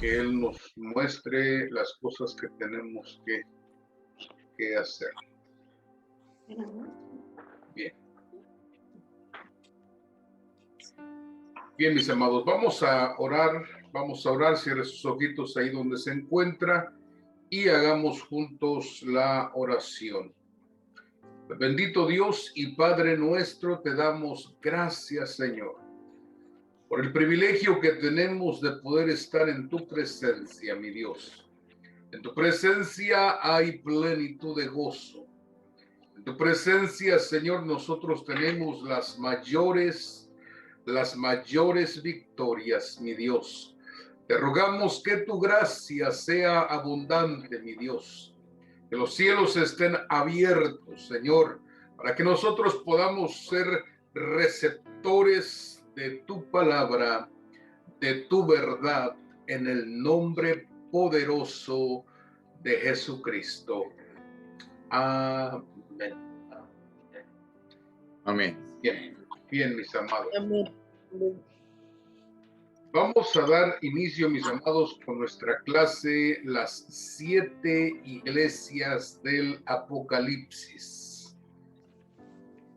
que Él nos muestre las cosas que tenemos que hacer. Bien. Bien, mis amados, vamos a orar, cierre sus ojitos ahí donde se encuentra y hagamos juntos la oración. Bendito Dios y Padre nuestro, te damos gracias, Señor, por el privilegio que tenemos de poder estar en tu presencia, mi Dios. En tu presencia hay plenitud de gozo. En tu presencia, Señor, nosotros tenemos las mayores victorias, mi Dios. Te rogamos que tu gracia sea abundante, mi Dios. Que los cielos estén abiertos, Señor, para que nosotros podamos ser receptores de tu palabra, de tu verdad, en el nombre poderoso de Jesucristo. Amén. Amén. Bien, mis amados. Amén. Vamos a dar inicio, mis amados, con nuestra clase, las 7 iglesias del Apocalipsis.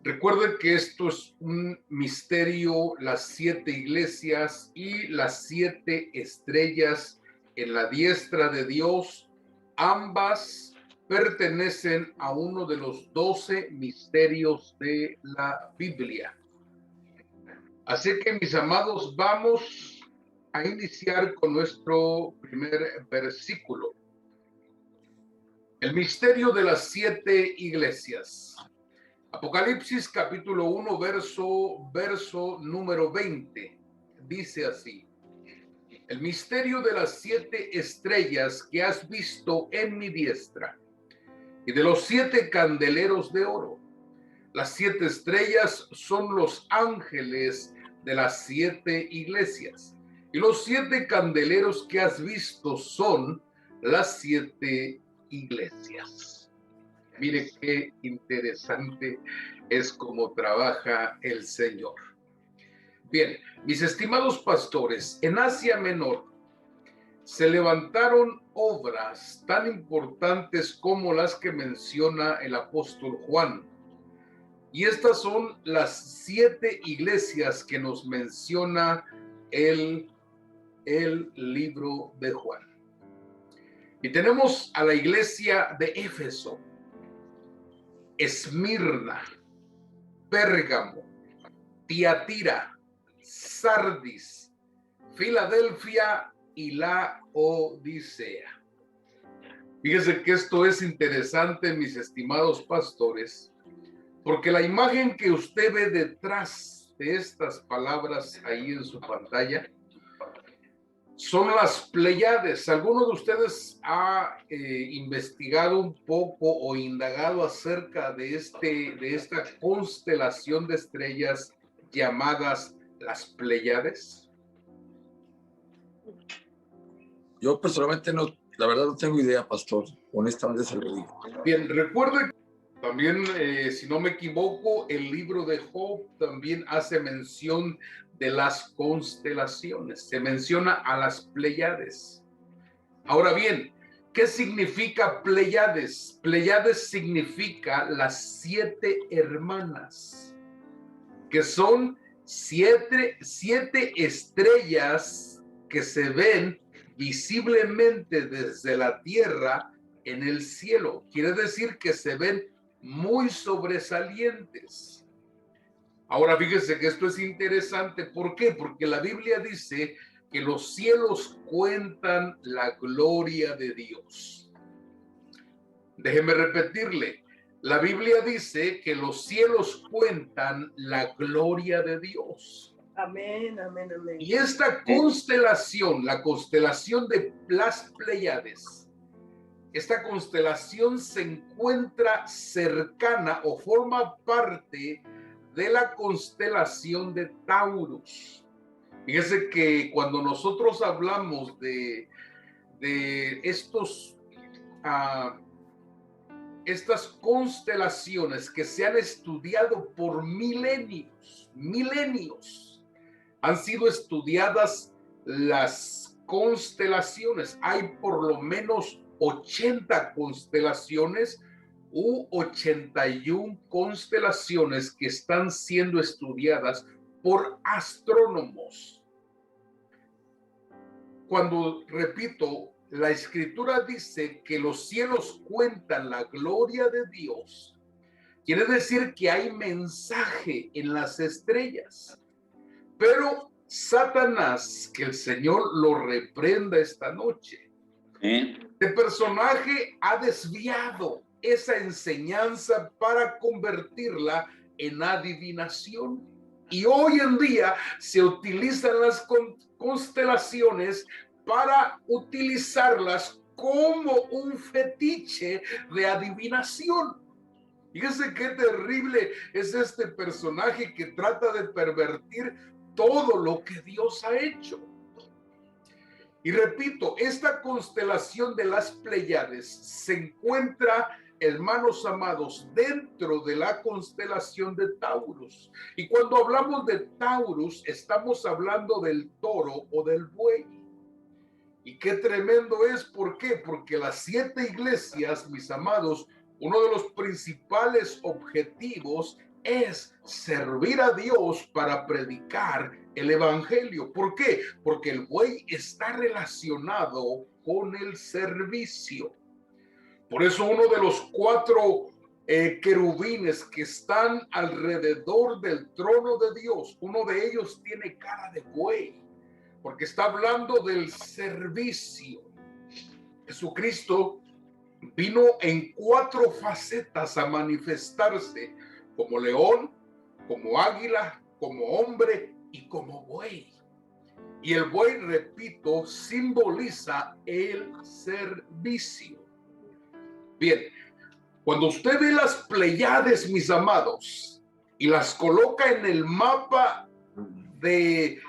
Recuerden que esto es un misterio, las 7 iglesias y las 7 estrellas en la diestra de Dios. Ambas pertenecen a uno de los 12 misterios de la Biblia. Así que, mis amados, vamos a iniciar con nuestro primer versículo. El misterio de las 7 iglesias. Apocalipsis capítulo 1, verso número 20. Dice así: el misterio de las 7 estrellas que has visto en mi diestra y de los 7 candeleros de oro. Las 7 estrellas son los ángeles de las 7 iglesias. Y los 7 candeleros que has visto son las 7 iglesias. Mire qué interesante es cómo trabaja el Señor. Bien, mis estimados pastores, en Asia Menor se levantaron obras tan importantes como las que menciona el apóstol Juan. Y estas son las 7 iglesias que nos menciona el libro de Juan. Y tenemos a la iglesia de Éfeso, Esmirna, Pérgamo, Tiatira, Sardis, Filadelfia y la Odisea. Fíjense que esto es interesante, mis estimados pastores, porque la imagen que usted ve detrás de estas palabras ahí en su pantalla son las Pléyades. ¿Alguno de ustedes ha investigado un poco o indagado acerca de esta constelación de estrellas llamadas las Pléyades? Yo personalmente no, la verdad no tengo idea, pastor. Honestamente se lo digo. Bien, recuerde también, si no me equivoco, el libro de Job también hace mención de las constelaciones. Se menciona a las Pléyades. Ahora bien, ¿qué significa Pléyades? Pléyades significa las 7 hermanas, que son 7 estrellas que se ven visiblemente desde la tierra en el cielo. Quiere decir que se ven muy sobresalientes. Ahora fíjese que esto es interesante. ¿Por qué? Porque la Biblia dice que los cielos cuentan la gloria de Dios. Déjeme repetirle. La Biblia dice que los cielos cuentan la gloria de Dios. Amén, amén, amén. Y esta constelación, la constelación de las Pléyades, esta constelación se encuentra cercana o forma parte de la constelación de Taurus. Fíjese que cuando nosotros hablamos de estas constelaciones que se han estudiado por milenios, han sido estudiadas las constelaciones. Hay por lo menos 80 constelaciones u 81 constelaciones que están siendo estudiadas por astrónomos. Cuando, repito, la escritura dice que los cielos cuentan la gloria de Dios, quiere decir que hay mensaje en las estrellas. Pero Satanás, que el Señor lo reprenda esta noche, este personaje ha desviado esa enseñanza para convertirla en adivinación. Y hoy en día se utilizan las constelaciones para utilizarlas como un fetiche de adivinación. Fíjese qué terrible es este personaje que trata de pervertir todo lo que Dios ha hecho. Y repito, esta constelación de las Pléyades se encuentra, hermanos amados, dentro de la constelación de Taurus. Y cuando hablamos de Taurus, estamos hablando del toro o del buey. Y qué tremendo es, ¿por qué? Porque las 7 iglesias, mis amados, uno de los principales objetivos es servir a Dios para predicar el evangelio. ¿Por qué? Porque el buey está relacionado con el servicio. Por eso uno de los 4 querubines que están alrededor del trono de Dios, uno de ellos tiene cara de buey, porque está hablando del servicio. Jesucristo vino en 4 facetas a manifestarse: como león, como águila, como hombre y como buey. Y el buey, repito, simboliza el servicio. Bien, cuando usted ve las Pléyades, mis amados, y las coloca en el mapa de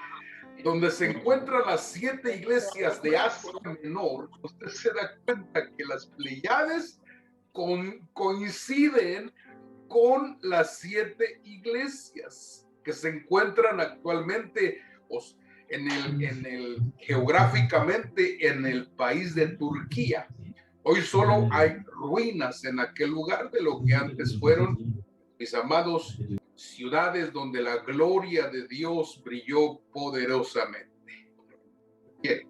donde se encuentran las 7 iglesias de Asia Menor, usted se da cuenta que las Pléyades coinciden con las 7 iglesias que se encuentran actualmente geográficamente en el país de Turquía. Hoy solo hay ruinas en aquel lugar de lo que antes fueron, mis amados, ciudades donde la gloria de Dios brilló poderosamente. Bien.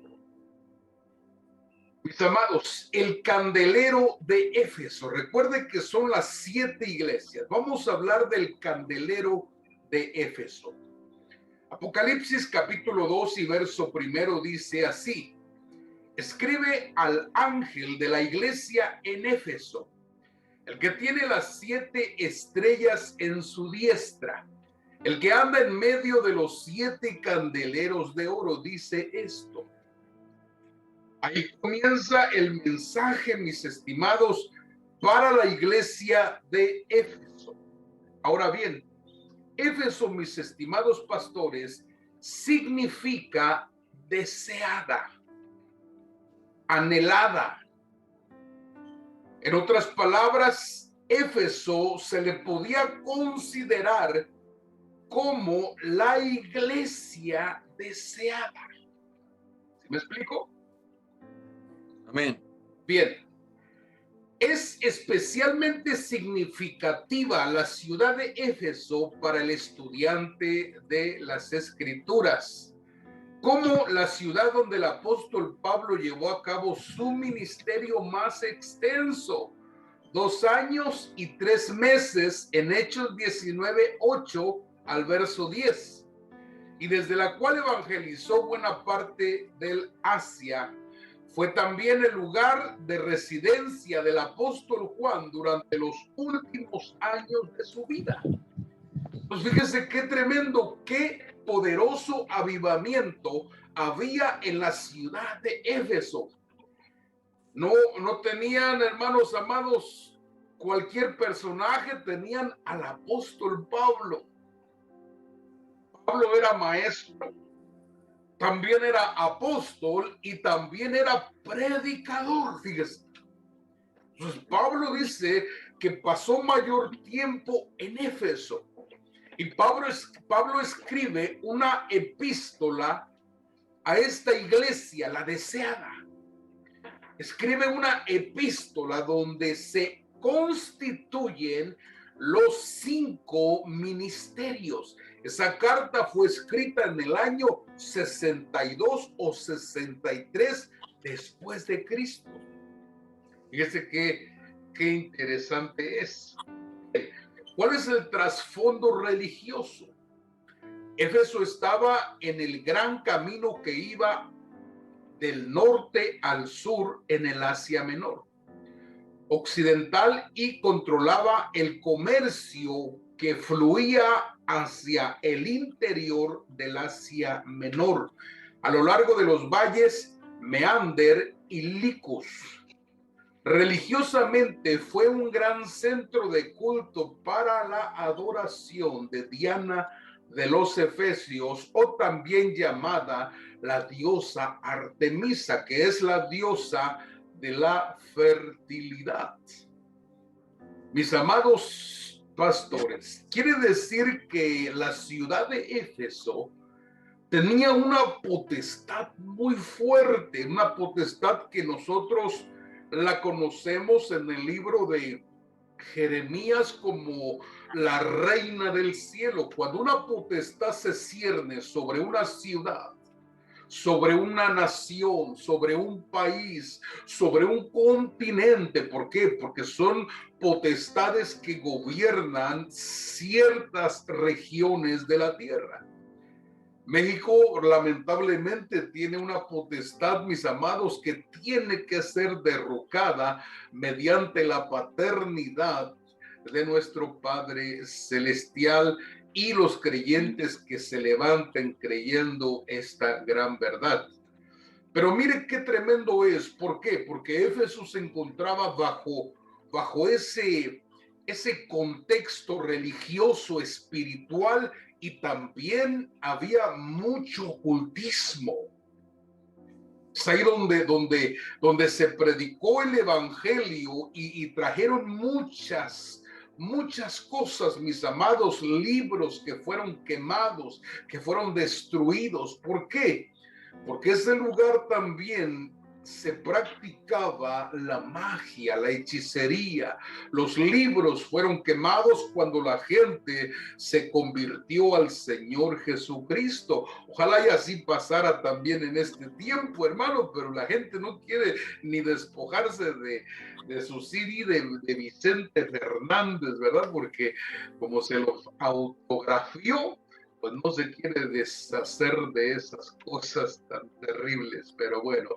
Mis amados, el candelero de Éfeso. Recuerden que son las 7 iglesias. Vamos a hablar del candelero de Éfeso. Apocalipsis capítulo 2 y verso 1 dice así: escribe al ángel de la iglesia en Éfeso, el que tiene las 7 estrellas en su diestra, el que anda en medio de los 7 candeleros de oro, dice esto. Ahí comienza el mensaje, mis estimados, para la iglesia de Éfeso. Ahora bien, Éfeso, mis estimados pastores, significa deseada, anhelada. En otras palabras, Éfeso se le podía considerar como la iglesia deseada. ¿Sí me explico? Amén. Bien. Es especialmente significativa la ciudad de Éfeso para el estudiante de las Escrituras, como la ciudad donde el apóstol Pablo llevó a cabo su ministerio más extenso, 2 años y 3 meses, en Hechos 19:8 al verso 10, y desde la cual evangelizó buena parte del Asia. Fue también el lugar de residencia del apóstol Juan durante los últimos años de su vida. Pues fíjese qué tremendo, qué poderoso avivamiento había en la ciudad de Éfeso. No tenían, hermanos amados, cualquier personaje, tenían al apóstol Pablo. Pablo era maestro, también era apóstol y también era predicador, fíjese. Entonces Pablo dice que pasó mayor tiempo en Éfeso. Y Pablo escribe una epístola a esta iglesia, la deseada. Escribe una epístola donde se constituyen los 5 ministerios. Esa carta fue escrita en el año 62 o 63 después de Cristo. Fíjese qué interesante es. ¿Cuál es el trasfondo religioso? Éfeso estaba en el gran camino que iba del norte al sur en el Asia Menor occidental y controlaba el comercio que fluía hacia el interior del Asia Menor, a lo largo de los valles Meander y Licus. Religiosamente fue un gran centro de culto para la adoración de Diana de los Efesios, o también llamada la diosa Artemisa, que es la diosa de la fertilidad. Mis amados pastores, quiere decir que la ciudad de Éfeso tenía una potestad muy fuerte, una potestad que nosotros la conocemos en el libro de Jeremías como la reina del cielo. Cuando una potestad se cierne sobre una ciudad, sobre una nación, sobre un país, sobre un continente. ¿Por qué? Porque son potestades que gobiernan ciertas regiones de la tierra. México lamentablemente tiene una potestad, mis amados, que tiene que ser derrocada mediante la paternidad de nuestro Padre Celestial y los creyentes que se levanten creyendo esta gran verdad. Pero mire qué tremendo es. ¿Por qué? Porque Éfeso se encontraba bajo ese contexto religioso, espiritual, y también había mucho ocultismo. Es ahí donde se predicó el evangelio y trajeron muchas cosas, mis amados, libros que fueron quemados, que fueron destruidos. ¿Por qué? Porque ese lugar también se practicaba la magia, la hechicería. Los libros fueron quemados cuando la gente se convirtió al Señor Jesucristo. Ojalá y así pasara también en este tiempo, hermano, pero la gente no quiere ni despojarse de su CD de Vicente Fernández, ¿verdad? Porque como se los autografió, pues no se quiere deshacer de esas cosas tan terribles. Pero bueno,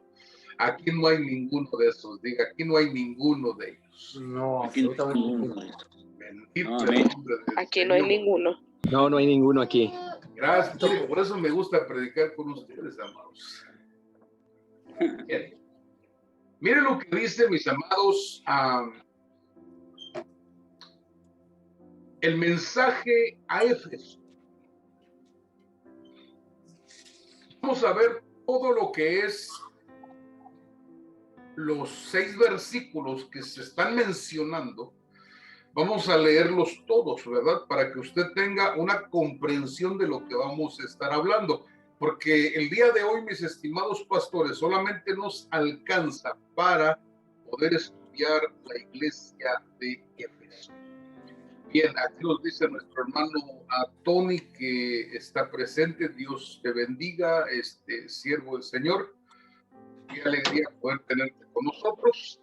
aquí no hay ninguno de esos. Diga, aquí no hay ninguno de ellos. No, absolutamente ninguno. Bendito el nombre del Aquí no hay Señor. ninguno. No hay ninguno aquí. Gracias, por eso me gusta predicar con ustedes, amados. Bien. Miren lo que dice, mis amados, el mensaje a Éfeso. Vamos a ver todo lo que es los 6 versículos que se están mencionando. Vamos a leerlos todos, ¿verdad? Para que usted tenga una comprensión de lo que vamos a estar hablando. Porque el día de hoy, mis estimados pastores, solamente nos alcanza para poder estudiar la iglesia de Éfeso. Bien, aquí nos dice nuestro hermano Tony que está presente. Dios te bendiga, siervo del Señor. Qué alegría poder tenerte con nosotros.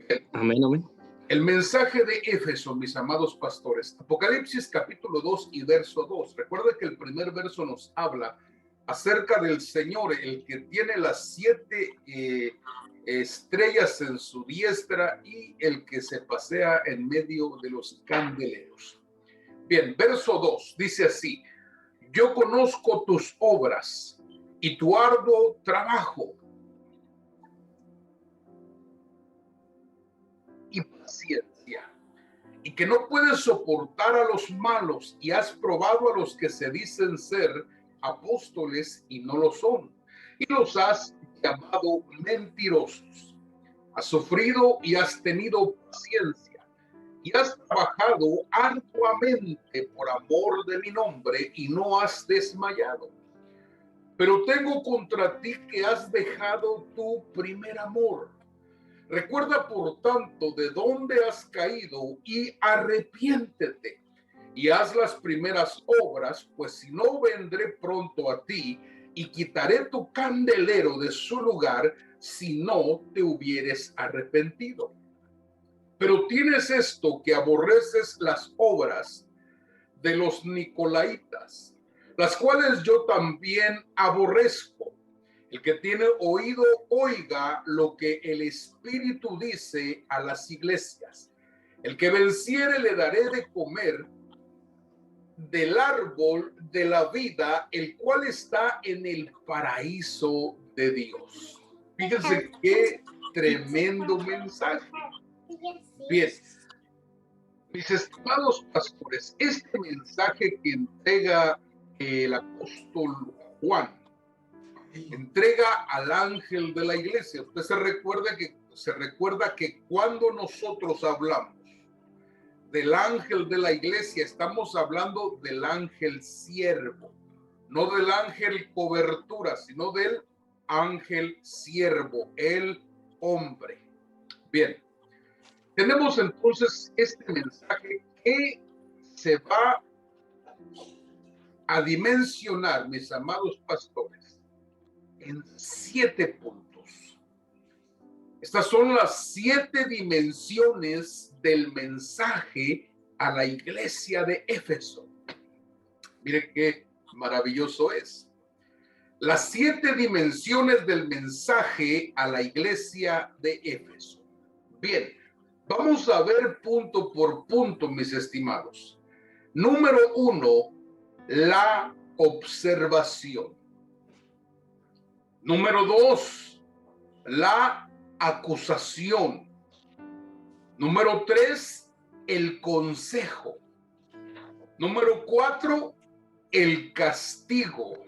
Bien. Amén, amén. El mensaje de Éfeso, mis amados pastores. Apocalipsis capítulo 2 y verso 2. Recuerda que el primer verso nos habla acerca del Señor, el que tiene las 7 estrellas en su diestra y el que se pasea en medio de los candeleros. Bien, verso 2 dice así: yo conozco tus obras y tu arduo trabajo y paciencia, y que no puedes soportar a los malos, y has probado a los que se dicen ser apóstoles y no lo son, y los has llamado mentirosos. Has sufrido y has tenido paciencia, y has trabajado arduamente por amor de mi nombre, y no has desmayado. pero tengo contra ti que has dejado tu primer amor. Recuerda, por tanto, de dónde has caído y arrepiéntete y haz las primeras obras, pues si no, vendré pronto a ti y quitaré tu candelero de su lugar si no te hubieres arrepentido. Pero tienes esto, que aborreces las obras de los nicolaitas, las cuales yo también aborrezco. El que tiene oído, oiga lo que el Espíritu dice a las iglesias. El que venciere le daré de comer del árbol de la vida, el cual está en el paraíso de Dios. Fíjense qué tremendo mensaje. Bien, mis estimados pastores, este mensaje que entrega el apóstol Juan, entrega al ángel de la iglesia. Usted se recuerda que cuando nosotros hablamos del ángel de la iglesia, estamos hablando del ángel siervo, no del ángel cobertura, sino del ángel siervo, el hombre. Bien, tenemos entonces este mensaje que se va a dimensionar, mis amados pastores, en 7 puntos. Estas son las 7 dimensiones del mensaje a la iglesia de Éfeso. Mire qué maravilloso es. Las 7 dimensiones del mensaje a la iglesia de Éfeso. Bien, vamos a ver punto por punto, mis estimados. Número 1, la observación. Número 2, la acusación. Número 3, el consejo. Número 4, el castigo.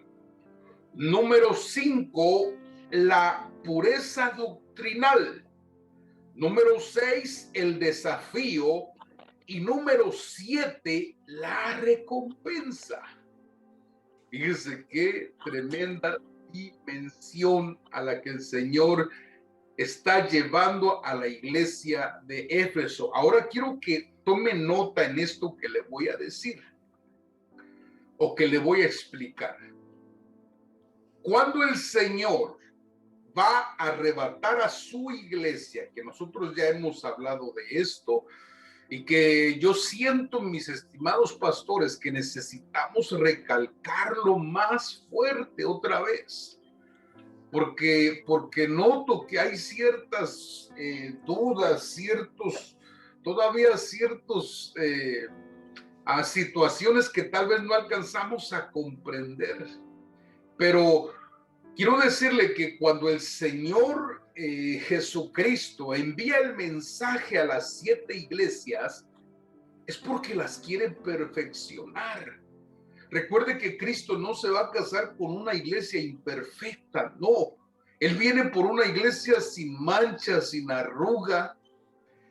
Número 5, la pureza doctrinal. Número 6, el desafío. Y número 7, la recompensa. Fíjense qué tremenda dimensión a la que el Señor está llevando a la iglesia de Éfeso. Ahora quiero que tome nota en esto que le voy a decir o que le voy a explicar. Cuando el Señor va a arrebatar a su iglesia, que nosotros ya hemos hablado de esto, y que yo siento, mis estimados pastores, que necesitamos recalcarlo más fuerte otra vez, porque noto que hay ciertas dudas, todavía ciertos a situaciones que tal vez no alcanzamos a comprender. Pero quiero decirle que cuando el Señor Jesucristo envía el mensaje a las 7 iglesias, es porque las quiere perfeccionar. Recuerde que Cristo no se va a casar con una iglesia imperfecta, no. Él viene por una iglesia sin mancha, sin arruga.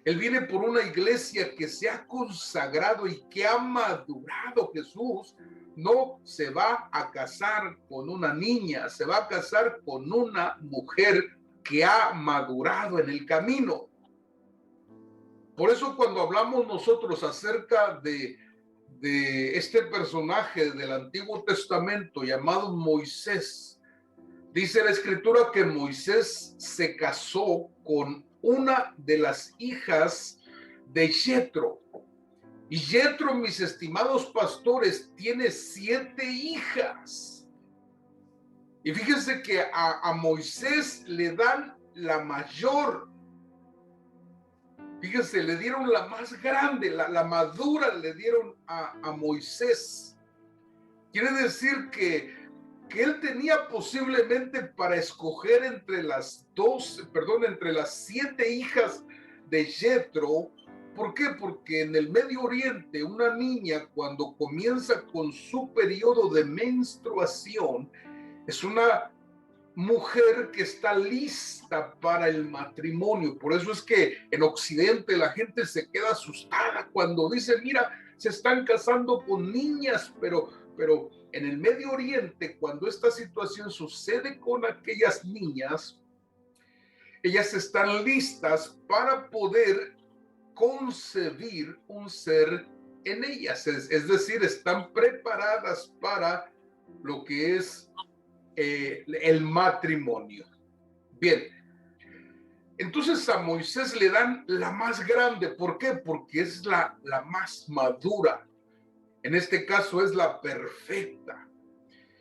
Él viene por una iglesia que se ha consagrado y que ha madurado. Jesús no se va a casar con una niña, se va a casar con una mujer que ha madurado en el camino. Por eso cuando hablamos nosotros acerca de este personaje del Antiguo Testamento llamado Moisés, dice la Escritura que Moisés se casó con una de las hijas de Jetro. Y Jetro, mis estimados pastores, tiene 7 hijas. Y fíjense que a Moisés le dan la mayor. Fíjense, le dieron la más grande, la madura le dieron a Moisés. Quiere decir que él tenía posiblemente para escoger entre las 7 hijas de Jetro. ¿Por qué? Porque en el Medio Oriente una niña cuando comienza con su periodo de menstruación es una mujer que está lista para el matrimonio. Por eso es que en Occidente la gente se queda asustada cuando dice, mira, se están casando con niñas, pero pero en el Medio Oriente, cuando esta situación sucede con aquellas niñas, ellas están listas para poder concebir un ser en ellas, es decir, están preparadas para lo que es el matrimonio. Bien, entonces a Moisés le dan la más grande. ¿Por qué? Porque es la más madura. En este caso es la perfecta.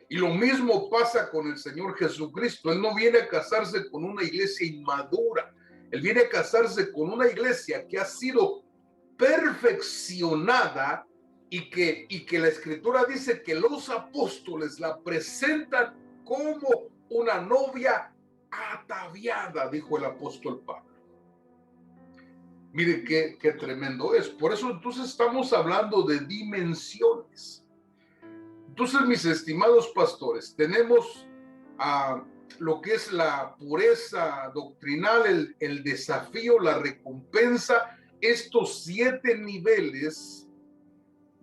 Y lo mismo pasa con el Señor Jesucristo. Él no viene a casarse con una iglesia inmadura. Él viene a casarse con una iglesia que ha sido perfeccionada y que la Escritura dice que los apóstoles la presentan como una novia ataviada, dijo el apóstol Pablo. Mire qué tremendo es. Por eso entonces estamos hablando de dimensiones. Entonces, mis estimados pastores, tenemos lo que es la pureza doctrinal, el desafío, la recompensa. Estos 7 niveles,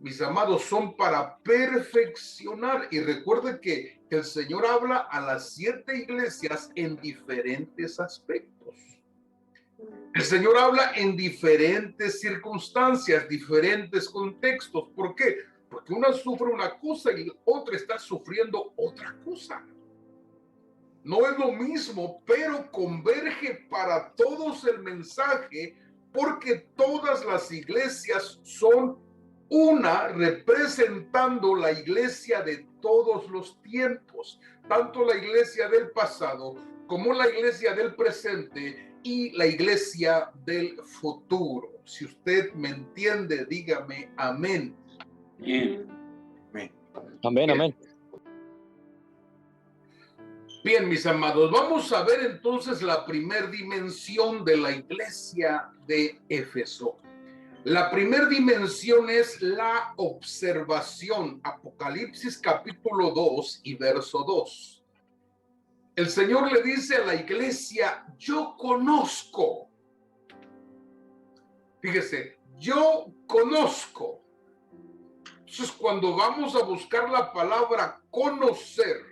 mis amados, son para perfeccionar. Y recuerden que el Señor habla a las 7 iglesias en diferentes aspectos. El Señor habla en diferentes circunstancias, diferentes contextos. ¿Por qué? Porque una sufre una cosa y otra está sufriendo otra cosa. No es lo mismo, pero converge para todos el mensaje, porque todas las iglesias son una, representando la iglesia de todos los tiempos, tanto la iglesia del pasado como la iglesia del presente y la iglesia del futuro. Si usted me entiende, dígame amén. Amén, amén. Bien, mis amados, vamos a ver entonces la primera dimensión de la iglesia de Éfeso. La primera dimensión es la observación. Apocalipsis capítulo 2 y verso 2. El Señor le dice a la iglesia, yo conozco. Fíjese, yo conozco. Entonces, cuando vamos a buscar la palabra conocer,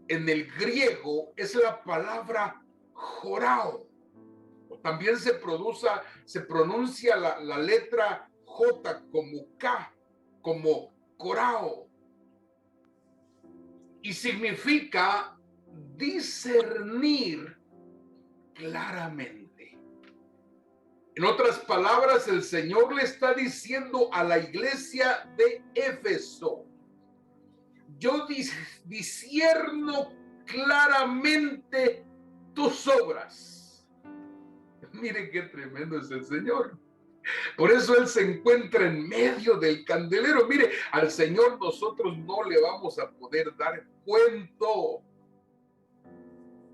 en el griego es la palabra jorao. También se pronuncia la letra J como K, como corao. Y significa discernir claramente. En otras palabras, el Señor le está diciendo a la iglesia de Éfeso, yo discierno claramente tus obras. Miren qué tremendo es el Señor. Por eso Él se encuentra en medio del candelero. Mire, al Señor nosotros no le vamos a poder dar cuento.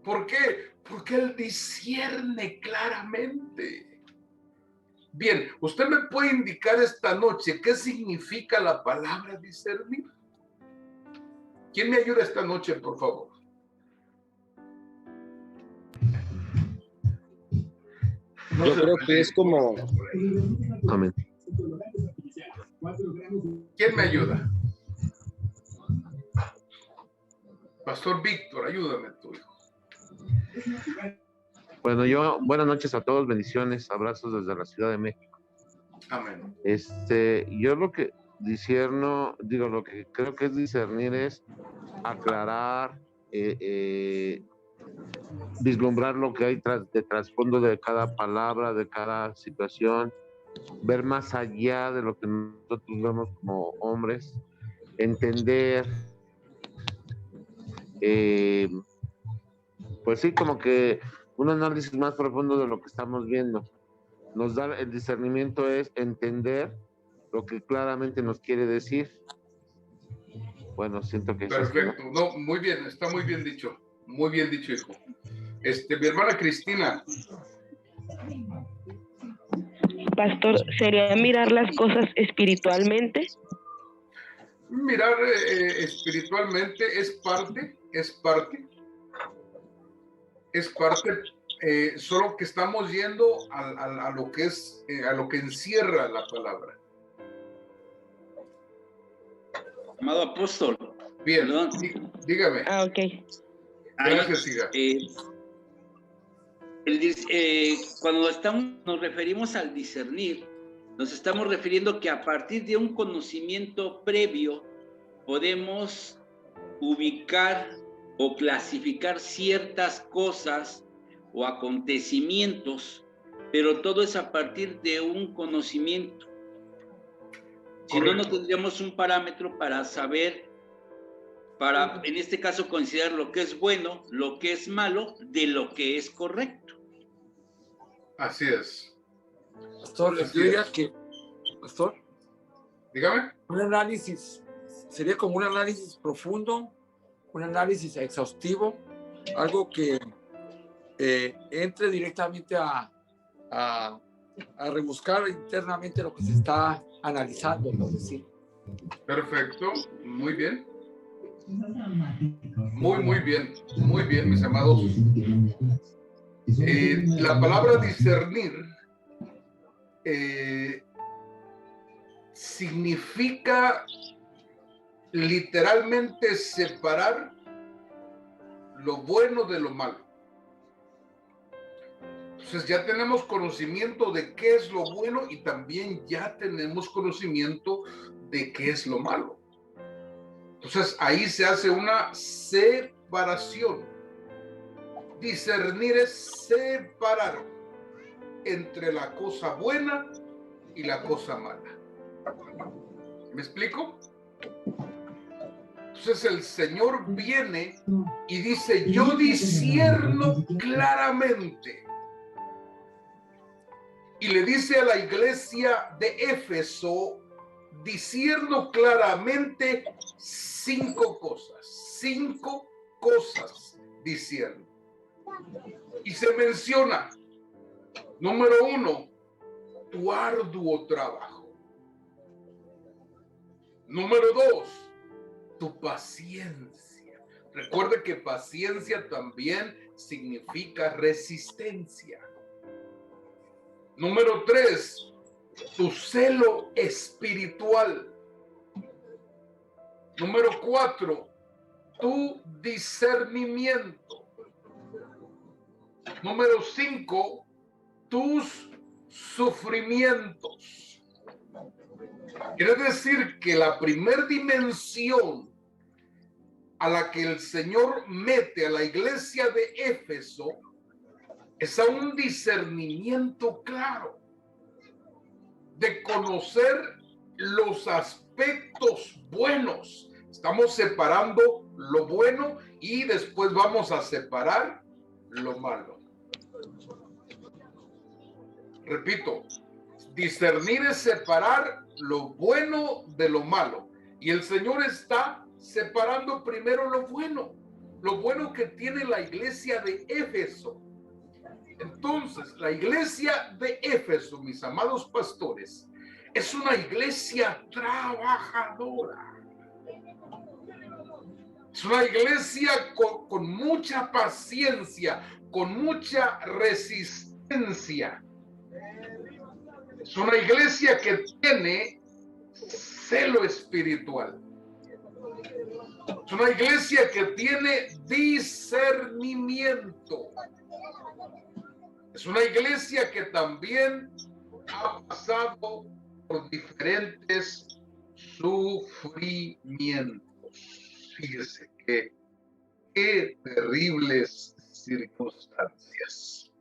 ¿Por qué? Porque Él discierne claramente. Bien, usted me puede indicar esta noche qué significa la palabra discernir. ¿Quién me ayuda esta noche, por favor? Yo creo que es como... Amén. ¿Quién me ayuda? Pastor Víctor, ayúdame tu hijo. Bueno, buenas noches a todos, bendiciones, abrazos desde la Ciudad de México. Amén. Yo lo que discierno, lo que creo que es discernir es aclarar, vislumbrar lo que hay de trasfondo de cada palabra, de cada situación, ver más allá de lo que nosotros vemos como hombres, entender, pues sí, como que un análisis más profundo de lo que estamos viendo. Nos da el discernimiento, es entender lo que claramente nos quiere decir. Bueno, siento que perfecto. No, muy bien, está muy bien dicho. Muy bien dicho, hijo. Mi hermana Cristina. Pastor, ¿sería mirar las cosas espiritualmente? Mirar espiritualmente es parte, solo que estamos yendo a lo que es, a lo que encierra la palabra. Amado apóstol, Bien, perdón. dígame. Ah, ok. Gracias, Siga. Cuando nos referimos al discernir, nos estamos refiriendo que a partir de un conocimiento previo podemos ubicar o clasificar ciertas cosas o acontecimientos, pero todo es a partir de un conocimiento. Si no, no tendríamos un parámetro para saber, para en este caso considerar lo que es bueno, lo que es malo, de lo que es correcto. Así es. Pastor, yo diría que, Pastor, Dígame. un análisis, sería como un análisis profundo, un análisis exhaustivo, algo que entre directamente a rebuscar internamente lo que se está analizando, ¿no? Sí. Perfecto, muy bien. Muy bien, mis amados. La palabra discernir significa literalmente separar lo bueno de lo malo. Entonces ya tenemos conocimiento de qué es lo bueno y también ya tenemos conocimiento de qué es lo malo. Entonces ahí se hace una separación. Discernir es separar entre la cosa buena y la cosa mala. ¿Me explico? Entonces el Señor viene y dice, yo discierno claramente. Y le dice a la iglesia de Éfeso, discierno claramente 5 cosas. 5 cosas discierno. Y se menciona, número 1, tu arduo trabajo. Número 2, tu paciencia. Recuerde que paciencia también significa resistencia. Número 3, tu celo espiritual. Número 4, tu discernimiento. Número 5, tus sufrimientos. Quiere decir que la primera dimensión a la que el Señor mete a la iglesia de Éfeso es a un discernimiento claro de conocer los aspectos buenos. Estamos separando lo bueno y después vamos a separar lo malo. Repito, discernir es separar lo bueno de lo malo. Y el Señor está separando primero lo bueno que tiene la iglesia de Éfeso. Entonces, la iglesia de Éfeso, mis amados pastores, es una iglesia trabajadora. Es una iglesia con mucha paciencia, con mucha resistencia. Es una iglesia que tiene celo espiritual. Es una iglesia que tiene discernimiento. Es una iglesia que también ha pasado por diferentes sufrimientos. Fíjese qué terribles circunstancias.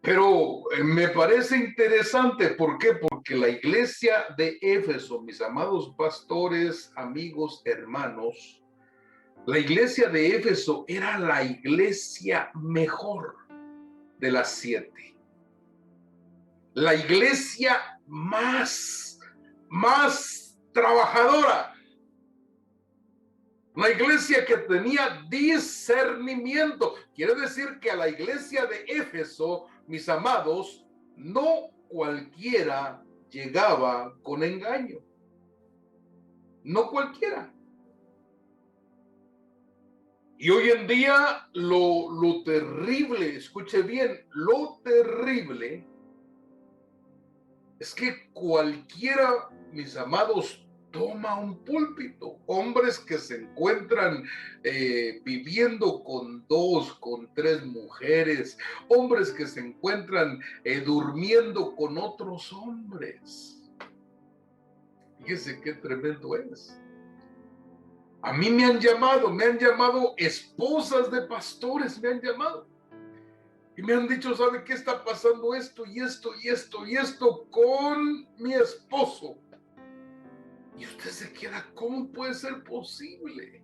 Pero me parece interesante, ¿por qué? Porque la iglesia de Éfeso, mis amados pastores, amigos, hermanos, la iglesia de Éfeso era la iglesia mejor de las 7. La iglesia más trabajadora. Una iglesia que tenía discernimiento. Quiere decir que a la iglesia de Éfeso, mis amados, no cualquiera llegaba con engaño. No cualquiera. Y hoy en día lo terrible, escuche bien, lo terrible es que cualquiera, mis amados, toma un púlpito. Hombres que se encuentran viviendo con 2, con 3 mujeres. Hombres que se encuentran durmiendo con otros hombres. Fíjese qué tremendo es. A mí me han llamado esposas de pastores, me han llamado. Y me han dicho, ¿sabe qué está pasando? Esto y esto y esto y esto con mi esposo. Y usted se queda, ¿cómo puede ser posible?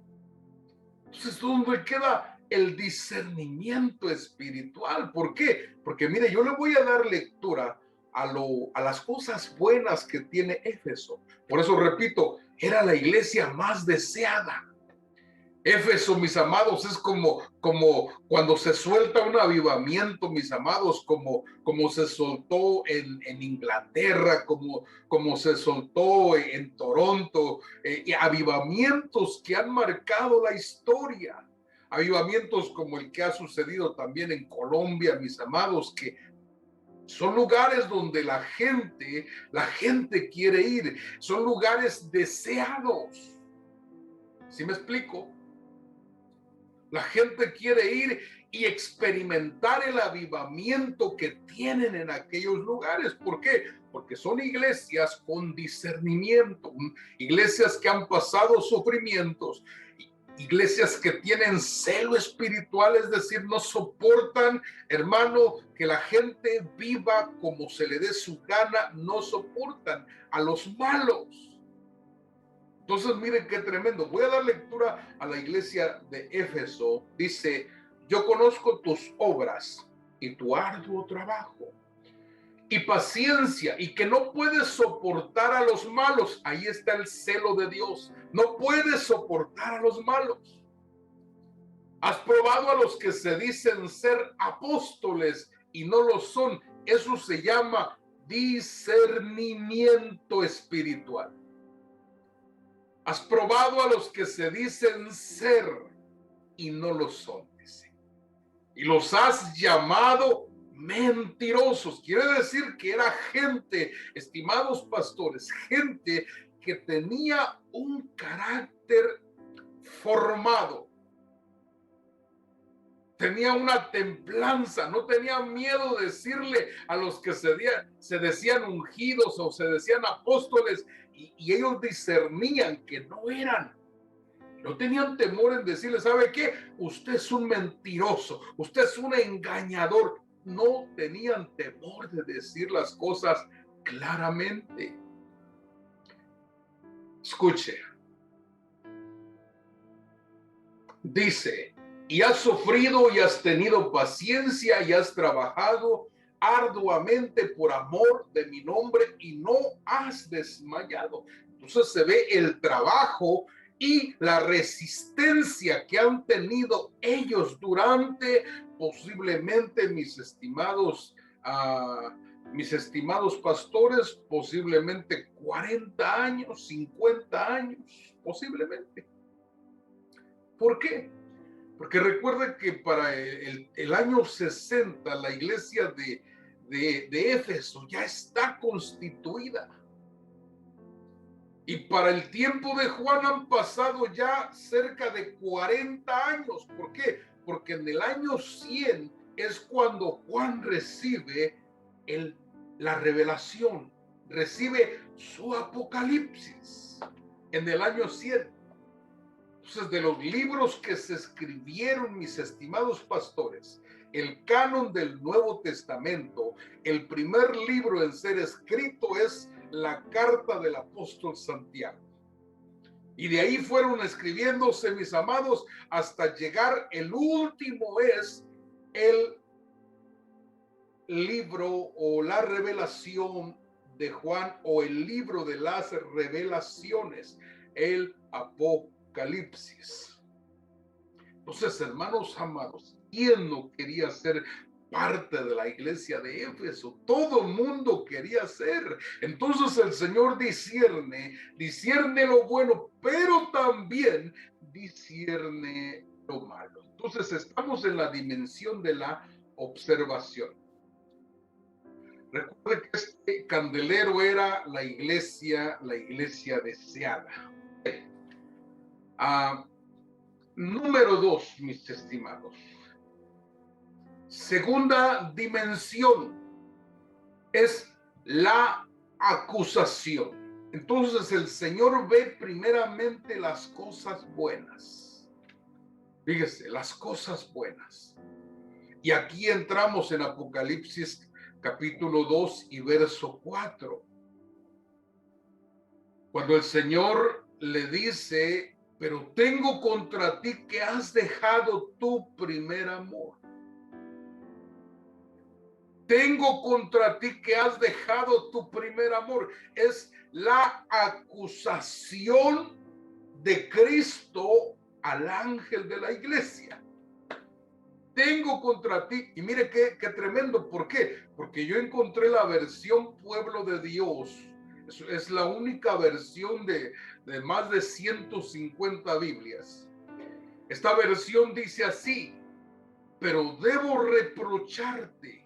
Entonces, ¿dónde queda el discernimiento espiritual? ¿Por qué? Porque mire, yo le voy a dar lectura a las cosas buenas que tiene Éfeso. Por eso repito, era la iglesia más deseada. Éfeso, mis amados, es como cuando se suelta un avivamiento, mis amados, como se soltó en Inglaterra, como se soltó en Toronto, y avivamientos que han marcado la historia. Avivamientos como el que ha sucedido también en Colombia, mis amados, que son lugares donde la gente quiere ir, son lugares deseados. ¿Sí me explico? La gente quiere ir y experimentar el avivamiento que tienen en aquellos lugares. ¿Por qué? Porque son iglesias con discernimiento, iglesias que han pasado sufrimientos, iglesias que tienen celo espiritual, es decir, no soportan, hermano, que la gente viva como se le dé su gana, no soportan a los malos. Entonces, miren qué tremendo. Voy a dar lectura a la iglesia de Éfeso. Dice, yo conozco tus obras y tu arduo trabajo y paciencia, y que no puedes soportar a los malos. Ahí está el celo de Dios. No puedes soportar a los malos. Has probado a los que se dicen ser apóstoles y no lo son. Eso se llama discernimiento espiritual. Has probado a los que se dicen ser y no lo son, dice. Y los has llamado mentirosos. Quiere decir que era gente, estimados pastores, gente que tenía un carácter formado. Tenía una templanza, no tenía miedo de decirle a los que se decían ungidos o se decían apóstoles, y ellos discernían que no eran. No tenían temor en decirle, ¿sabe qué? Usted es un mentiroso, usted es un engañador. No tenían temor de decir las cosas claramente. Escuche. Dice, y has sufrido y has tenido paciencia y has trabajado arduamente por amor de mi nombre y no has desmayado. Entonces se ve el trabajo y la resistencia que han tenido ellos durante, posiblemente, mis estimados pastores, posiblemente 40 años, 50 años, posiblemente. ¿Por qué? Porque recuerden que para el año 60 la iglesia de Éfeso ya está constituida. Y para el tiempo de Juan han pasado ya cerca de 40 años. ¿Por qué? Porque en el año 100 es cuando Juan recibe la revelación, recibe su apocalipsis en el año 100. Entonces, de los libros que se escribieron, mis estimados pastores, el canon del Nuevo Testamento, el primer libro en ser escrito es la carta del apóstol Santiago. Y de ahí fueron escribiéndose, mis amados, hasta llegar, el último es el libro o la revelación de Juan, o el libro de las revelaciones, el Apocalipsis. Entonces, hermanos amados, ¿quién no quería ser parte de la iglesia de Éfeso? Todo el mundo quería ser. Entonces el Señor discierne lo bueno, pero también discierne lo malo. Entonces estamos en la dimensión de la observación. Recuerde que este candelero era la iglesia deseada. Número 2, mis estimados. Segunda dimensión es la acusación. Entonces el Señor ve primeramente las cosas buenas. Fíjese, las cosas buenas. Y aquí entramos en Apocalipsis capítulo 2 y verso 4. Cuando el Señor le dice, pero tengo contra ti que has dejado tu primer amor. Tengo contra ti que has dejado tu primer amor. Es la acusación de Cristo al ángel de la iglesia. Tengo contra ti, y mire qué tremendo, ¿por qué? Porque yo encontré la versión Pueblo de Dios, es la única versión de más de 150 Biblias. Esta versión dice así: pero debo reprocharte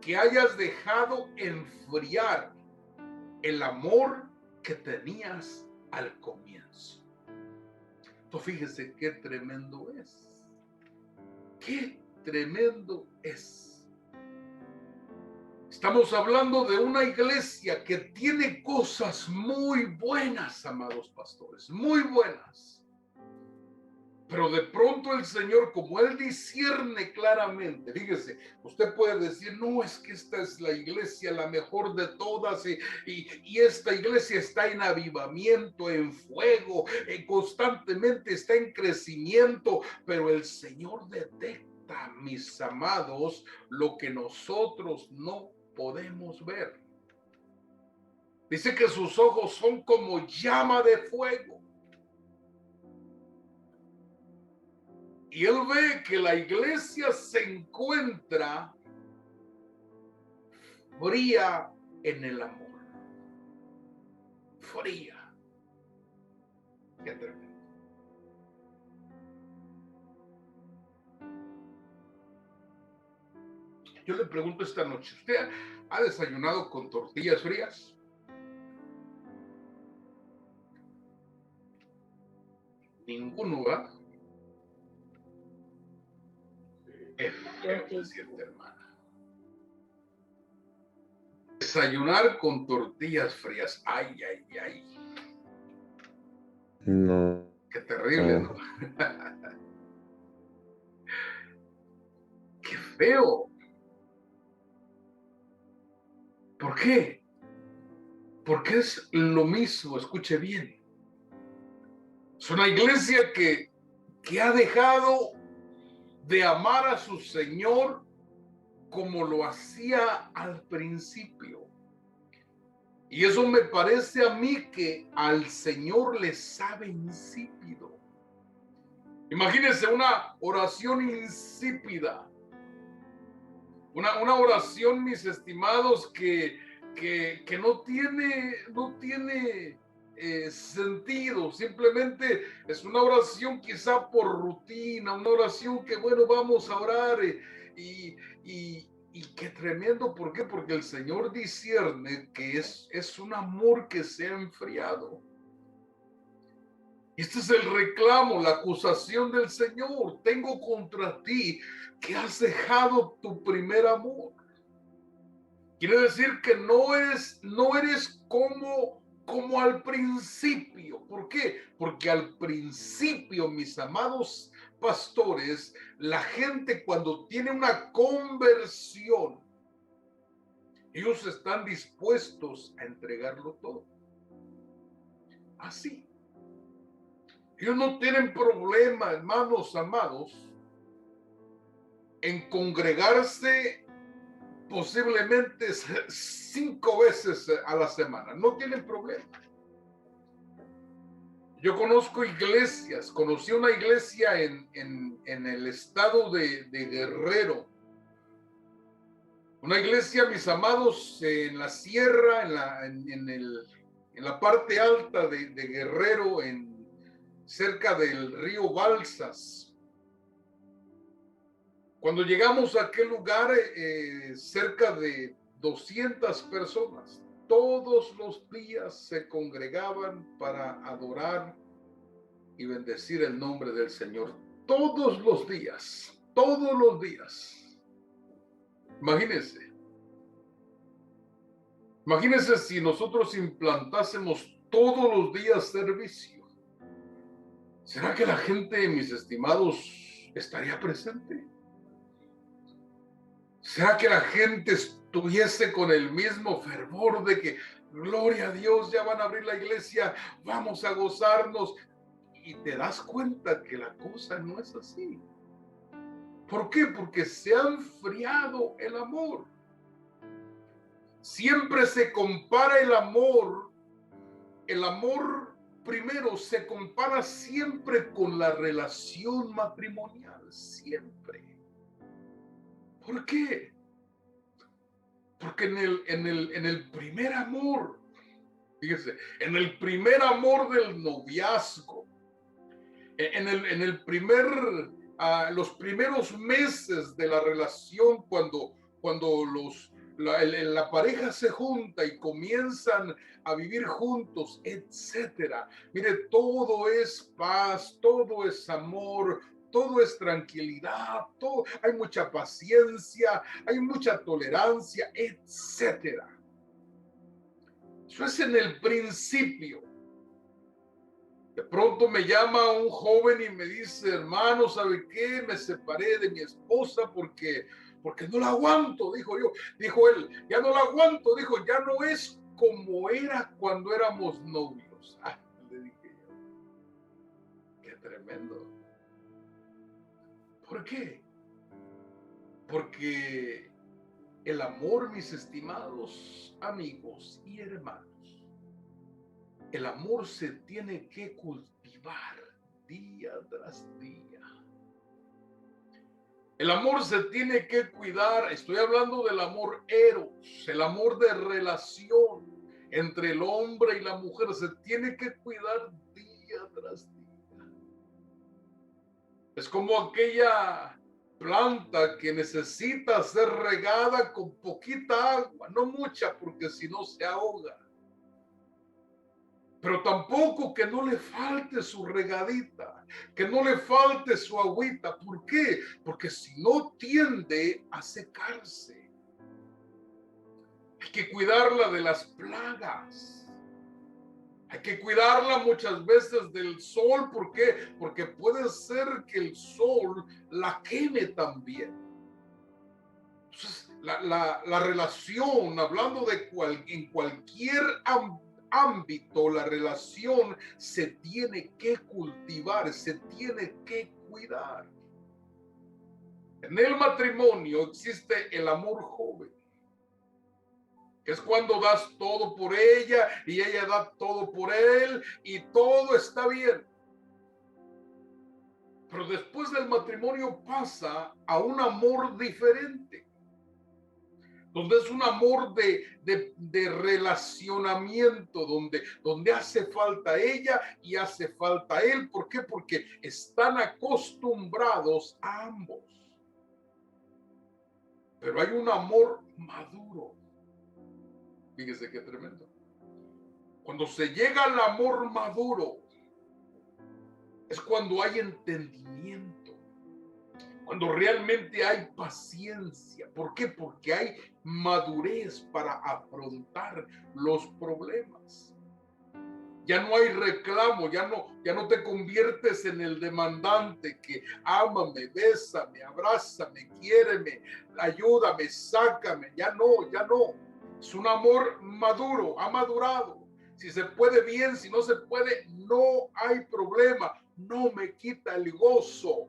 que hayas dejado enfriar el amor que tenías al comienzo. Entonces fíjese qué tremendo es. ¡Qué tremendo es! Estamos hablando de una iglesia que tiene cosas muy buenas, amados pastores, muy buenas. Pero de pronto el Señor, como Él discierne claramente, fíjese, usted puede decir, no, es que esta es la iglesia la mejor de todas y esta iglesia está en avivamiento, en fuego, constantemente está en crecimiento, pero el Señor detecta, mis amados, lo que nosotros no podemos ver. Dice que sus ojos son como llama de fuego. Y él ve que la iglesia se encuentra fría en el amor. Fría. Qué tremendo. Yo le pregunto esta noche, ¿usted ha desayunado con tortillas frías? Ninguno, ¿verdad? Es cierto, hermana. Desayunar con tortillas frías. Ay, ay, ay. No. Qué terrible, ¿no? Qué feo. ¿Por qué? Porque es lo mismo, escuche bien. Es una iglesia que ha dejado de amar a su Señor como lo hacía al principio. Y eso me parece a mí que al Señor le sabe insípido. Imagínense una oración insípida. Una oración, mis estimados, que no tiene sentido. Simplemente es una oración quizá por rutina, una oración que, bueno, vamos a orar y qué tremendo. ¿Por qué? Porque el Señor discierne que es un amor que se ha enfriado. Este es el reclamo, la acusación del Señor. Tengo contra ti que has dejado tu primer amor. Quiere decir que no eres como al principio. ¿Por qué? Porque al principio, mis amados pastores, la gente cuando tiene una conversión, ellos están dispuestos a entregarlo todo. Así. Ellos no tienen problema, hermanos amados, en congregarse posiblemente 5 veces a la semana. No tienen problema. Yo conozco iglesias, conocí una iglesia en el estado de Guerrero. Una iglesia, mis amados, en la sierra, en la parte alta de Guerrero, cerca del río Balsas. Cuando llegamos a aquel lugar, cerca de 200 personas todos los días se congregaban para adorar y bendecir el nombre del Señor. Todos los días, todos los días. Imagínense. Imagínense si nosotros implantásemos todos los días servicio. ¿Será que la gente, mis estimados, estaría presente? ¿Será que la gente estuviese con el mismo fervor de que, gloria a Dios, ya van a abrir la iglesia, vamos a gozarnos? Y te das cuenta que la cosa no es así. ¿Por qué? Porque se ha enfriado el amor. Siempre se compara el amor primero se compara siempre con la relación matrimonial, siempre. ¿Por qué? Porque en el primer amor, fíjese, en el primer amor del noviazgo, los primeros meses de la relación, cuando la pareja se junta y comienzan a vivir juntos, etcétera. Mire, todo es paz, todo es amor, todo es tranquilidad, hay mucha paciencia, hay mucha tolerancia, etcétera. Eso es en el principio. De pronto me llama un joven y me dice, hermano, ¿sabe qué? Me separé de mi esposa porque no la aguanto, dijo él, ya no la aguanto, dijo, ya no es como era cuando éramos novios. Le dije yo, qué tremendo. ¿Por qué? Porque el amor, mis estimados amigos y hermanos, el amor se tiene que cultivar día tras día. El amor se tiene que cuidar. Estoy hablando del amor eros, el amor de relación entre el hombre y la mujer. Se tiene que cuidar día tras día. Es como aquella planta que necesita ser regada con poquita agua, no mucha, porque si no se ahoga. Pero tampoco que no le falte su regadita, que no le falte su agüita. ¿Por qué? Porque si no tiende a secarse. Hay que cuidarla de las plagas. Hay que cuidarla muchas veces del sol. ¿Por qué? Porque puede ser que el sol la queme también. Entonces, la relación, hablando de en cualquier ámbito, la relación se tiene que cultivar, se tiene que cuidar. En el matrimonio existe el amor joven, que es cuando das todo por ella y ella da todo por él y todo está bien. Pero después del matrimonio pasa a un amor diferente, donde es un amor de relacionamiento, donde hace falta ella y hace falta él. ¿Por qué? Porque están acostumbrados a ambos. Pero hay un amor maduro. Fíjese qué tremendo. Cuando se llega al amor maduro, es cuando hay entendimiento. Cuando realmente hay paciencia. ¿Por qué? Porque hay madurez para afrontar los problemas. Ya no hay reclamo, ya no te conviertes en el demandante que ámame, bésame, abrázame, quiéreme, ayúdame, sácame. Ya no. Es un amor maduro, ha madurado. Si se puede bien, si no se puede, no hay problema. No me quita el gozo.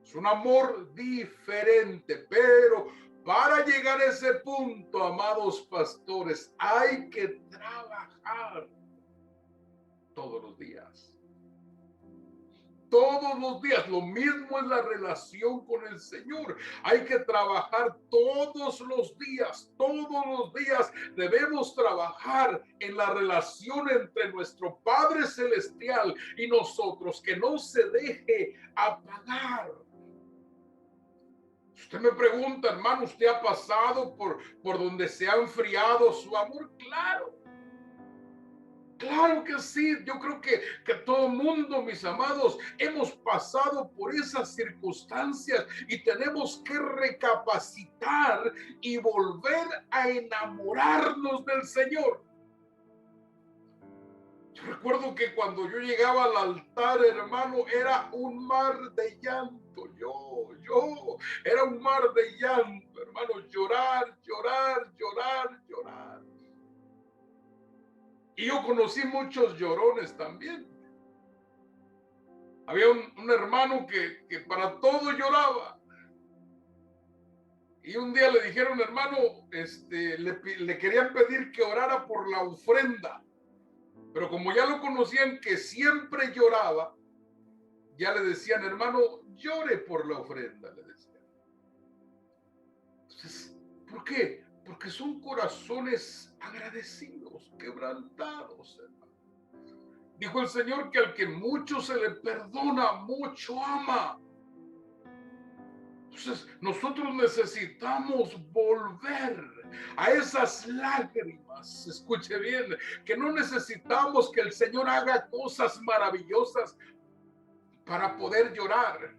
Es un amor diferente, pero para llegar a ese punto, amados pastores, hay que trabajar todos los días. Todos los días. Lo mismo es la relación con el Señor. Hay que trabajar todos los días. Todos los días debemos trabajar en la relación entre nuestro Padre Celestial y nosotros, que no se deje apagar. Usted me pregunta, hermano, ¿usted ha pasado por donde se ha enfriado su amor? Claro. Claro que sí, yo creo que todo mundo, mis amados, hemos pasado por esas circunstancias y tenemos que recapacitar y volver a enamorarnos del Señor. Yo recuerdo que cuando yo llegaba al altar, hermano, era un mar de llanto. Yo, era un mar de llanto, hermano, llorar. Y yo conocí muchos llorones también. Había un hermano que para todo lloraba. Y un día le dijeron, hermano, le querían pedir que orara por la ofrenda. Pero como ya lo conocían que siempre lloraba, ya le decían, hermano, llore por la ofrenda, le decían. Entonces, ¿por qué? Porque son corazones agradecidos, quebrantados, hermano. Dijo el Señor que al que mucho se le perdona, mucho ama. Entonces, nosotros necesitamos volver a esas lágrimas. Escuche bien, que no necesitamos que el Señor haga cosas maravillosas para poder llorar.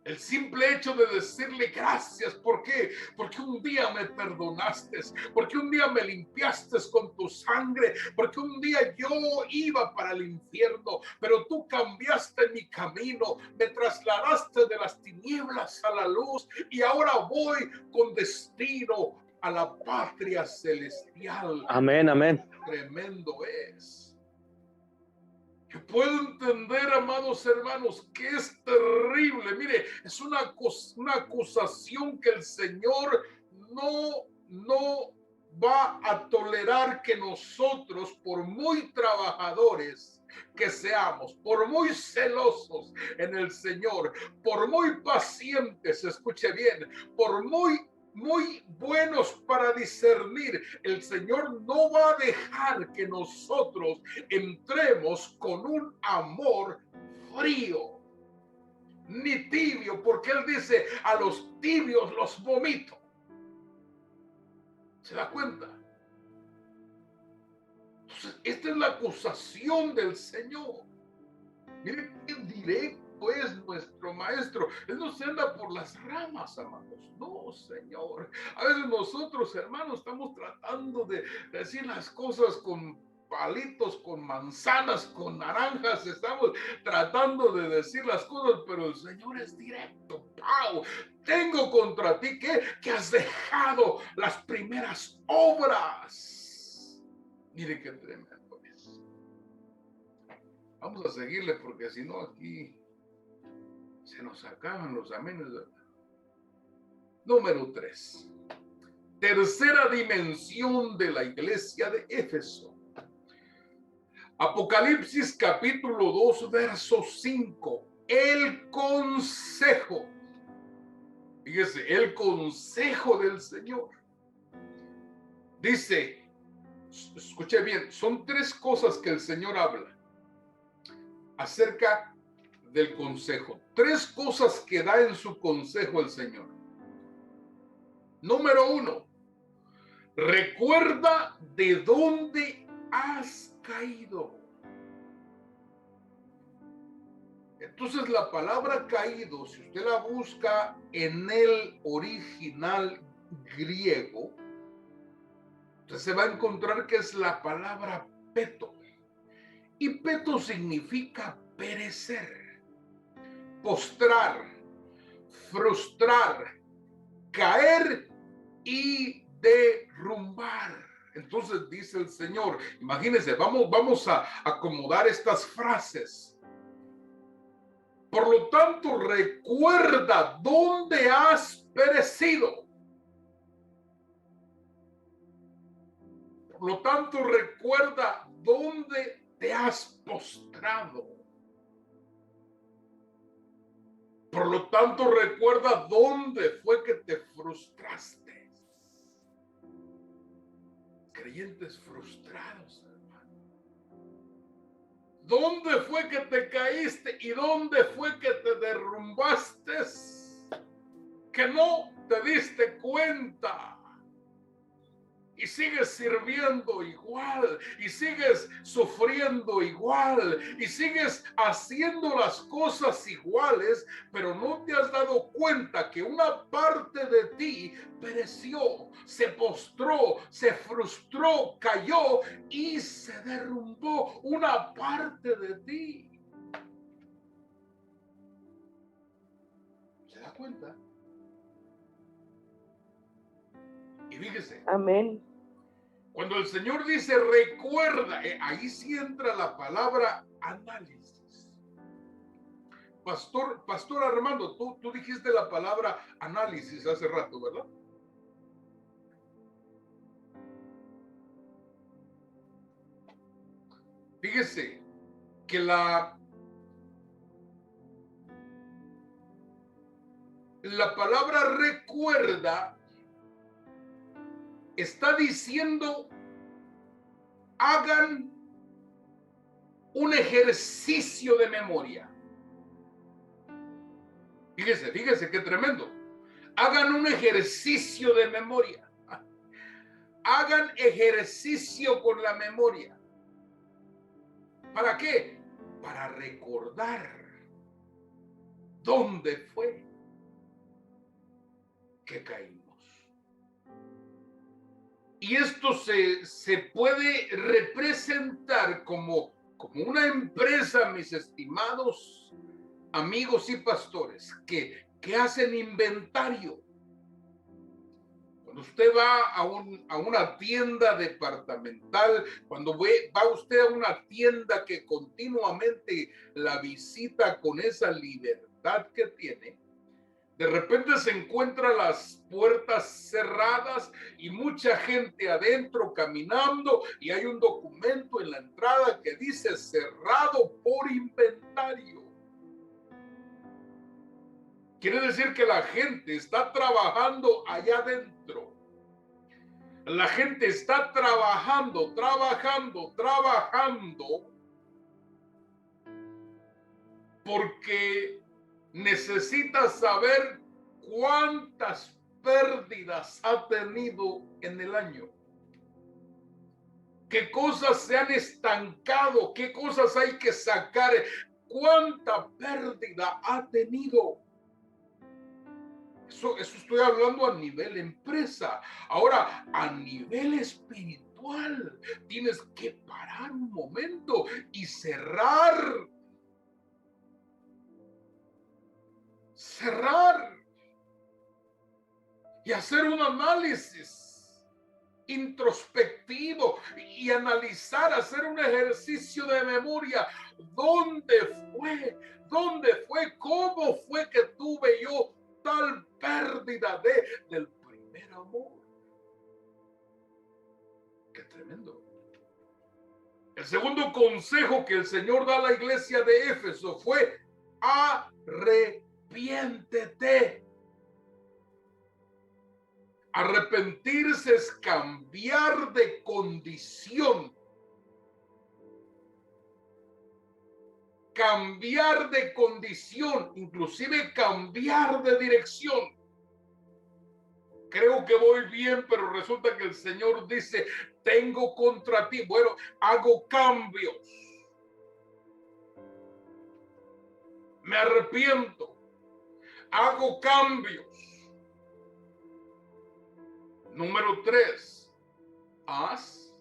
El simple hecho de decirle gracias. ¿Por qué? Porque un día me perdonaste, porque un día me limpiaste con tu sangre, porque un día yo iba para el infierno, pero tú cambiaste mi camino, me trasladaste de las tinieblas a la luz y ahora voy con destino a la patria celestial. Amén, amén. Tremendo es. Yo puedo entender, amados hermanos, que es terrible. Mire, es una acusación que el Señor no va a tolerar que nosotros, por muy trabajadores que seamos, por muy celosos en el Señor, por muy pacientes, escuche bien, por muy buenos para discernir, el Señor no va a dejar que nosotros entremos con un amor frío ni tibio, porque Él dice, a los tibios los vomito. ¿Se da cuenta? Entonces, esta es la acusación del Señor. Mire qué directo es nuestro maestro. Él no se anda por las ramas, amados. No, Señor. A veces nosotros, hermanos, estamos tratando de decir las cosas con palitos, con manzanas, con naranjas. Estamos tratando de decir las cosas, pero el Señor es directo. ¡Pau! Tengo contra ti que has dejado las primeras obras. Mire qué tremendo es. Vamos a seguirle porque si no aquí se nos acaban los amenes. Número 3. Tercera dimensión de la iglesia de Éfeso. Apocalipsis capítulo 2, verso 5. El consejo. Fíjese, el consejo del Señor. Dice, escuche bien, son 3 cosas que el Señor habla acerca del consejo. 3 cosas que da en su consejo el Señor. Número 1, recuerda de dónde has caído. Entonces la palabra caído, si usted la busca en el original griego, usted se va a encontrar que es la palabra peto. Y peto significa perecer, postrar, frustrar, caer y derrumbar. Entonces dice el Señor, imagínense, vamos a acomodar estas frases. Por lo tanto, recuerda dónde has perecido. Por lo tanto, recuerda dónde te has postrado. Por lo tanto, recuerda dónde fue que te frustraste. Creyentes frustrados, hermano. ¿Dónde fue que te caíste y dónde fue que te derrumbaste? que no te diste cuenta y sigues sirviendo igual, y sigues sufriendo igual, y sigues haciendo las cosas iguales, pero no te has dado cuenta que una parte de ti pereció, se postró, se frustró, cayó y se derrumbó una parte de ti. ¿Se da cuenta? Y fíjese. Amén. Cuando el Señor dice recuerda, ahí sí entra la palabra análisis. Pastor Armando, tú dijiste la palabra análisis hace rato, ¿verdad? Fíjese que la palabra recuerda está diciendo, hagan un ejercicio de memoria. Fíjese qué tremendo. Hagan un ejercicio de memoria. Hagan ejercicio con la memoria. ¿Para qué? Para recordar dónde fue que caímos. Y esto se puede representar como una empresa, mis estimados amigos y pastores, que hacen inventario. Cuando usted va a una tienda departamental, cuando va usted a una tienda que continuamente la visita con esa libertad que tiene, de repente se encuentra las puertas cerradas y mucha gente adentro caminando, y hay un documento en la entrada que dice cerrado por inventario. Quiere decir que la gente está trabajando allá adentro. La gente está trabajando, porque necesita saber cuántas pérdidas ha tenido en el año. ¿Qué cosas se han estancado? ¿Qué cosas hay que sacar? ¿Cuánta pérdida ha tenido? Eso estoy hablando a nivel empresa. Ahora, a nivel espiritual, tienes que parar un momento y cerrar y hacer un análisis introspectivo y analizar, hacer un ejercicio de memoria. ¿Dónde fue? ¿Cómo fue que tuve yo tal pérdida del primer amor? Qué tremendo. El segundo consejo que el Señor da a la iglesia de Éfeso fue: arrepiéntete. Arrepentirse es cambiar de condición. Cambiar de condición, inclusive cambiar de dirección. Creo que voy bien, pero resulta que el Señor dice: tengo contra ti. Bueno, hago cambios. Me arrepiento. Hago cambios. Número 3, haz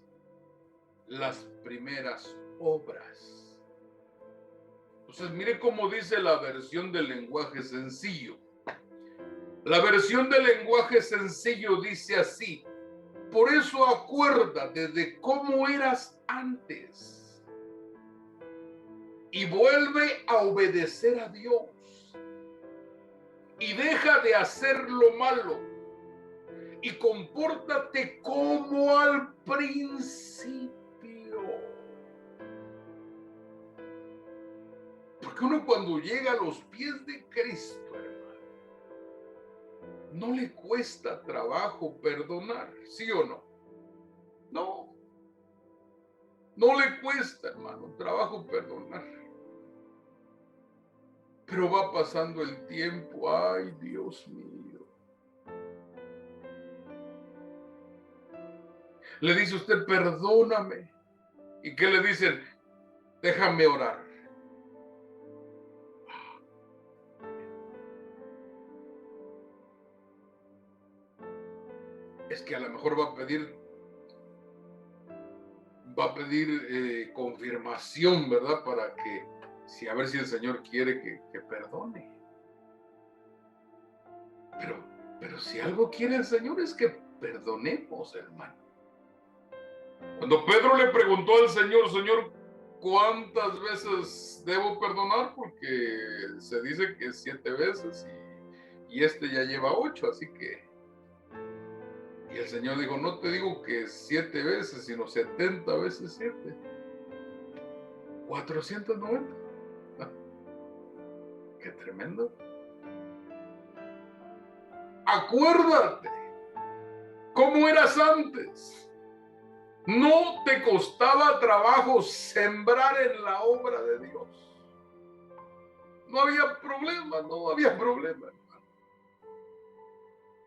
las primeras obras. Entonces, mire cómo dice la versión del lenguaje sencillo. La versión del lenguaje sencillo dice así: por eso acuérdate de cómo eras antes y vuelve a obedecer a Dios y deja de hacer lo malo y compórtate como al principio. Porque uno cuando llega a los pies de Cristo, hermano, no le cuesta trabajo perdonar, ¿sí o no? No le cuesta, hermano, trabajo perdonar. Pero va pasando el tiempo, ay, Dios mío. Le dice usted, perdóname. ¿Y qué le dicen? Déjame orar. Es que a lo mejor va a pedir confirmación, ¿verdad? Para que, a ver si el Señor quiere que perdone. Pero si algo quiere el Señor es que perdonemos, hermano. Cuando Pedro le preguntó al Señor, Señor, ¿cuántas veces debo perdonar? Porque se dice que 7 veces y este ya lleva 8, así que... Y el Señor dijo, no te digo que 7 veces, sino 70 veces 7. 490. Qué tremendo. Acuérdate cómo eras antes. No te costaba trabajo sembrar en la obra de Dios. No había problema. Hermano.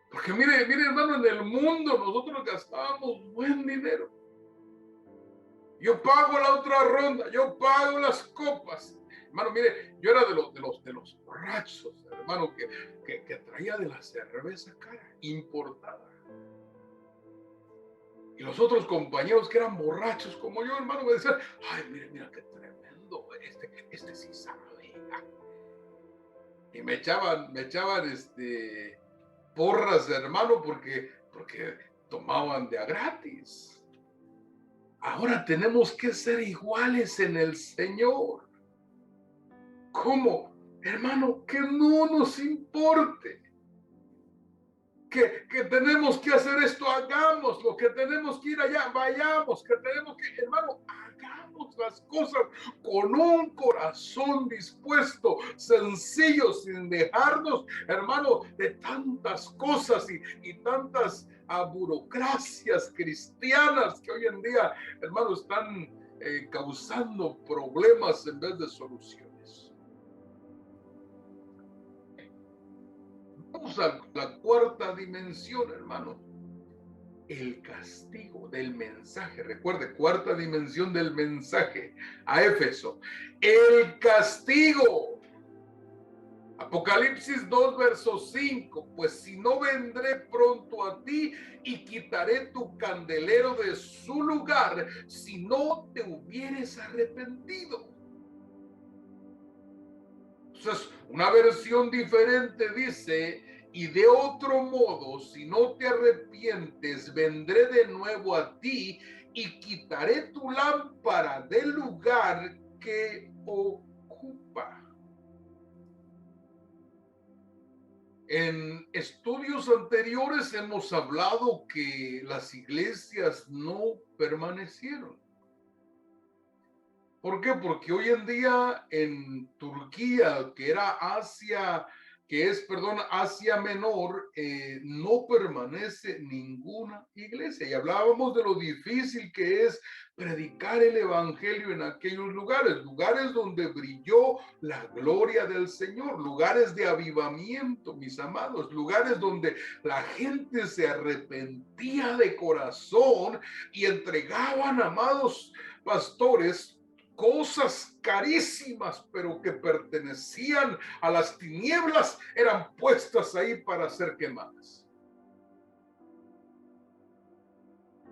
Porque mire, hermano, en el mundo nosotros gastábamos buen dinero. Yo pago la otra ronda, yo pago las copas. Hermano, mire, yo era de los borrachos, hermano, que traía de la cerveza cara, importada. Y los otros compañeros que eran borrachos como yo, hermano, me decían, ay, mira qué tremendo, este sí sabe. Y me echaban porras, hermano, porque tomaban de a gratis. Ahora tenemos que ser iguales en el Señor. ¿Cómo? Hermano, que no nos importe. Que tenemos que hacer esto, hagámoslo. Que tenemos que ir allá, vayamos. Que tenemos que, hermano, hagamos las cosas con un corazón dispuesto, sencillo, sin dejarnos, hermano, de tantas cosas y tantas burocracias cristianas que hoy en día, hermano, están causando problemas en vez de soluciones. Vamos a la cuarta dimensión, hermano. El castigo del mensaje. Recuerde, cuarta dimensión del mensaje a Éfeso. El castigo. Apocalipsis 2, verso 5. Pues si no, vendré pronto a ti y quitaré tu candelero de su lugar si no te hubieres arrepentido. Entonces, una versión diferente dice, y de otro modo, si no te arrepientes, vendré de nuevo a ti y quitaré tu lámpara del lugar que ocupa. En estudios anteriores hemos hablado que las iglesias no permanecieron. ¿Por qué? Porque hoy en día en Turquía, que era Asia, Asia Menor, no permanece ninguna iglesia. Y hablábamos de lo difícil que es predicar el evangelio en aquellos lugares donde brilló la gloria del Señor, lugares de avivamiento, mis amados, lugares donde la gente se arrepentía de corazón y entregaban, amados pastores, cosas carísimas, pero que pertenecían a las tinieblas, eran puestas ahí para ser quemadas.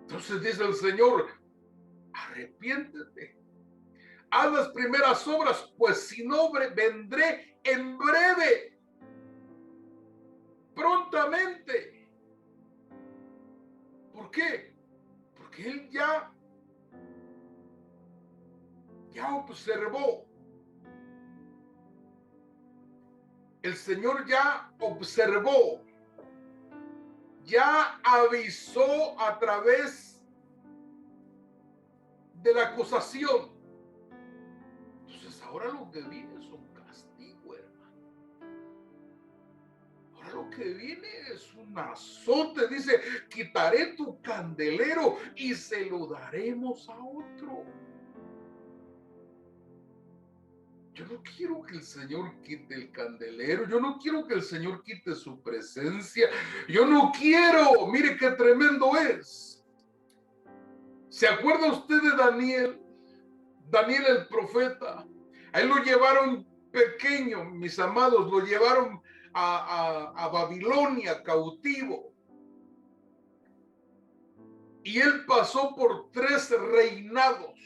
Entonces dice el Señor, arrepiéntete, haz las primeras obras, pues si no, vendré en breve, prontamente. ¿Por qué? Porque Él ya observó. El Señor ya observó, ya avisó a través de la acusación. Entonces ahora lo que viene es un castigo, hermano. Ahora lo que viene es un azote. Dice, quitaré tu candelero y se lo daremos a otro. Yo no quiero que el Señor quite el candelero, yo no quiero que el Señor quite su presencia, yo no quiero, mire qué tremendo es, ¿Se acuerda usted de Daniel? Daniel el profeta. A él lo llevaron pequeño, mis amados, lo llevaron a Babilonia cautivo. Y él pasó por 3 reinados.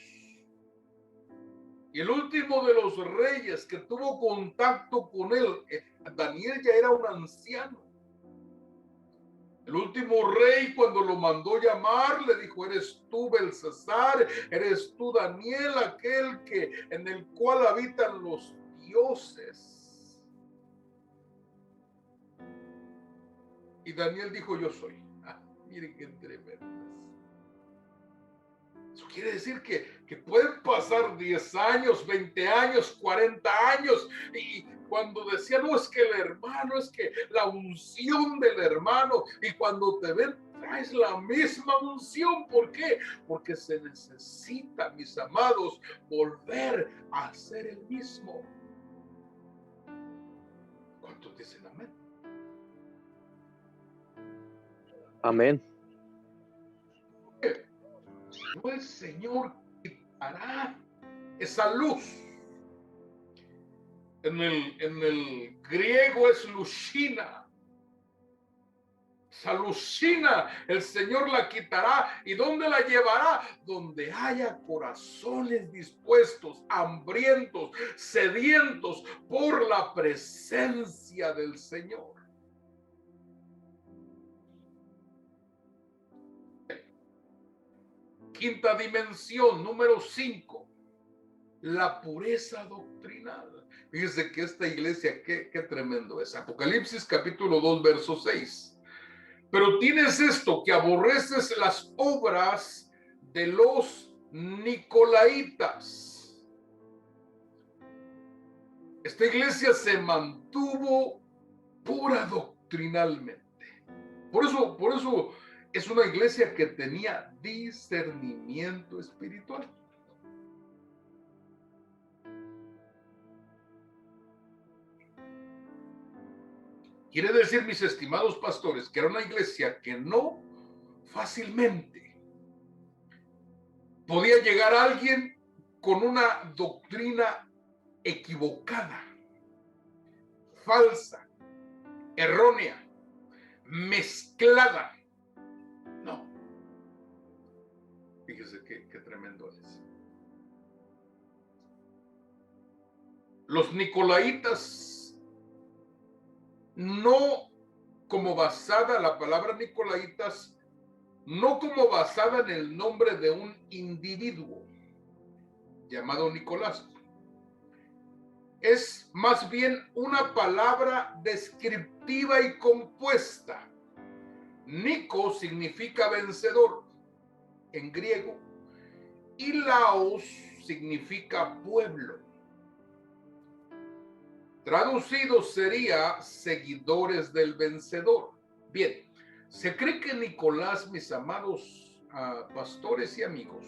Y el último de los reyes que tuvo contacto con él, Daniel ya era un anciano. El último rey, cuando lo mandó llamar, le dijo: eres tú, Belsasar, eres tú, Daniel, aquel en el cual habitan los dioses. Y Daniel dijo: yo soy. Miren qué tremendo. Eso quiere decir que pueden pasar 10 años, 20 años, 40 años, y cuando decía: no, es que el hermano, es que la unción del hermano, y cuando te ven traes la misma unción. ¿Por qué? Porque se necesita, mis amados, volver a ser el mismo. ¿Cuántos dicen amén? Amén. No, el Señor quitará esa luz. En el griego es lushina. Esa lushina el Señor la quitará. ¿Y dónde la llevará? Donde haya corazones dispuestos, hambrientos, sedientos por la presencia del Señor. Quinta dimensión, número 5, la pureza doctrinal. Fíjense que esta iglesia, qué tremendo es. Apocalipsis capítulo 2, verso 6. Pero tienes esto, que aborreces las obras de los nicolaitas. Esta iglesia se mantuvo pura doctrinalmente. Por eso es una iglesia que tenía discernimiento espiritual. Quiere decir, mis estimados pastores, que era una iglesia que no fácilmente podía llegar a alguien con una doctrina equivocada, falsa, errónea, mezclada. No. Fíjese qué tremendo es. Los nicolaitas, no como basada, la palabra nicolaitas, no como basada en el nombre de un individuo llamado Nicolás. Es más bien una palabra descriptiva y compuesta. Nico significa vencedor en griego y laos significa pueblo. Traducido sería seguidores del vencedor. Bien, se cree que Nicolás, mis amados pastores y amigos,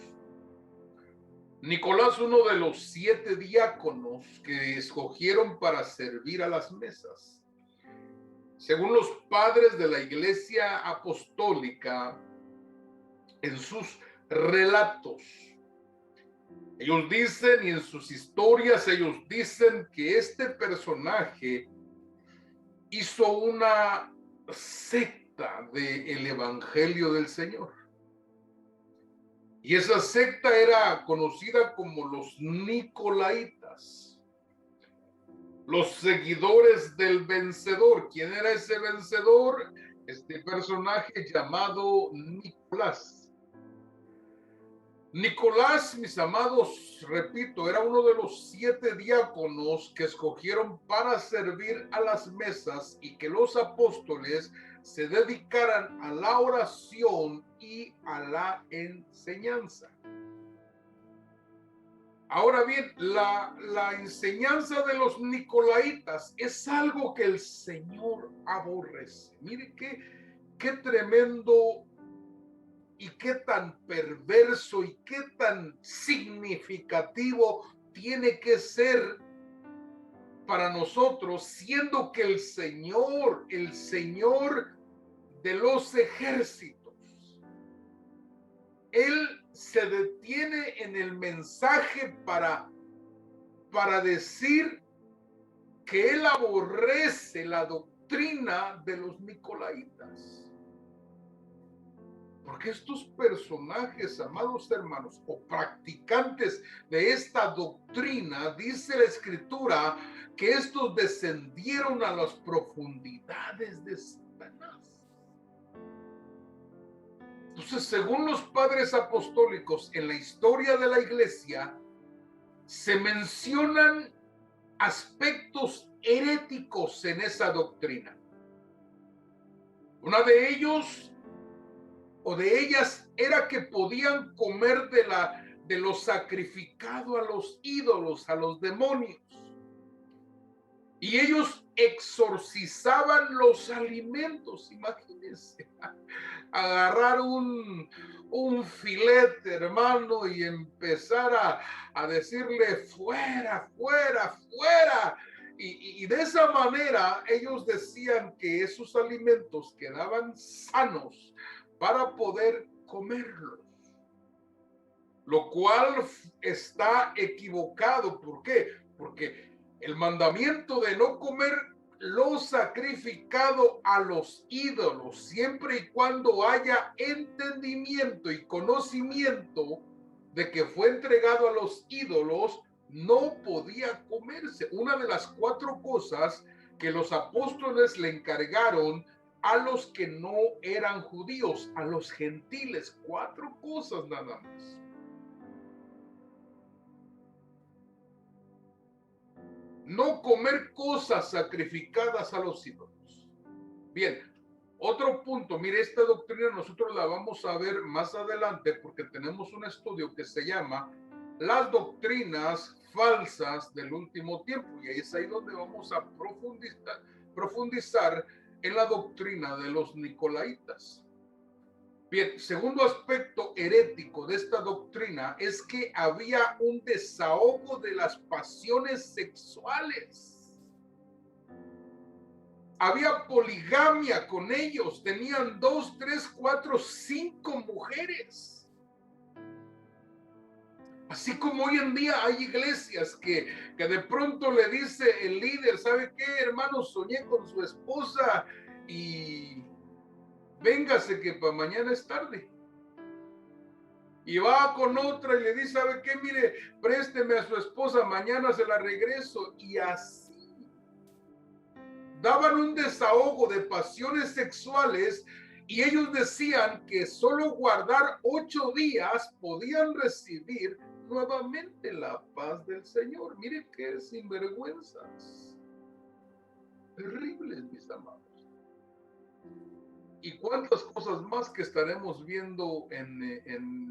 Nicolás, uno de los 7 diáconos que escogieron para servir a las mesas, según los padres de la Iglesia Apostólica, en sus relatos, ellos dicen, y en sus historias ellos dicen, que este personaje hizo una secta del Evangelio del Señor. Y esa secta era conocida como los nicolaitas, los seguidores del vencedor. ¿Quién era ese vencedor? Este personaje llamado Nicolás. Nicolás, mis amados, repito, era uno de los 7 diáconos que escogieron para servir a las mesas y que los apóstoles se dedicaran a la oración y a la enseñanza. Ahora bien, la enseñanza de los nicolaitas es algo que el Señor aborrece. Mire qué tremendo y qué tan perverso y qué tan significativo tiene que ser para nosotros, siendo que el Señor de los ejércitos, Él se detiene en el mensaje para decir que él aborrece la doctrina de los nicolaitas. Porque estos personajes, amados hermanos, o practicantes de esta doctrina, dice la Escritura, que estos descendieron a las profundidades de Satanás. Entonces, según los padres apostólicos, en la historia de la iglesia, se mencionan aspectos heréticos en esa doctrina. Una de ellos o de ellas era que podían comer de lo sacrificado a los ídolos, a los demonios. Y ellos exorcizaban los alimentos. Imagínense, agarrar un filete, hermano, y empezar a decirle fuera, fuera, fuera. Y de esa manera ellos decían que esos alimentos quedaban sanos para poder comerlos, lo cual está equivocado. ¿Por qué? Porque el mandamiento de no comer lo sacrificado a los ídolos, siempre y cuando haya entendimiento y conocimiento de que fue entregado a los ídolos, no podía comerse. Una de las 4 cosas que los apóstoles le encargaron a los que no eran judíos, a los gentiles, 4 cosas nada más. No comer cosas sacrificadas a los ídolos. Bien, otro punto, mire, esta doctrina nosotros la vamos a ver más adelante porque tenemos un estudio que se llama Las doctrinas falsas del último tiempo, y es ahí donde vamos a profundizar en la doctrina de los nicolaitas. Bien, segundo aspecto herético de esta doctrina es que había un desahogo de las pasiones sexuales. Había poligamia con ellos, tenían 2, 3, 4, 5 mujeres. Así como hoy en día hay iglesias que de pronto le dice el líder, ¿sabe qué, hermano? Soñé con su esposa y véngase que para mañana es tarde. Y va con otra y le dice, ¿sabe qué? Mire, présteme a su esposa, mañana se la regreso. Y así daban un desahogo de pasiones sexuales y ellos decían que solo guardar 8 días podían recibir nuevamente la paz del Señor. Mire qué sinvergüenzas. Terribles, mis amados. Y cuántas cosas más que estaremos viendo en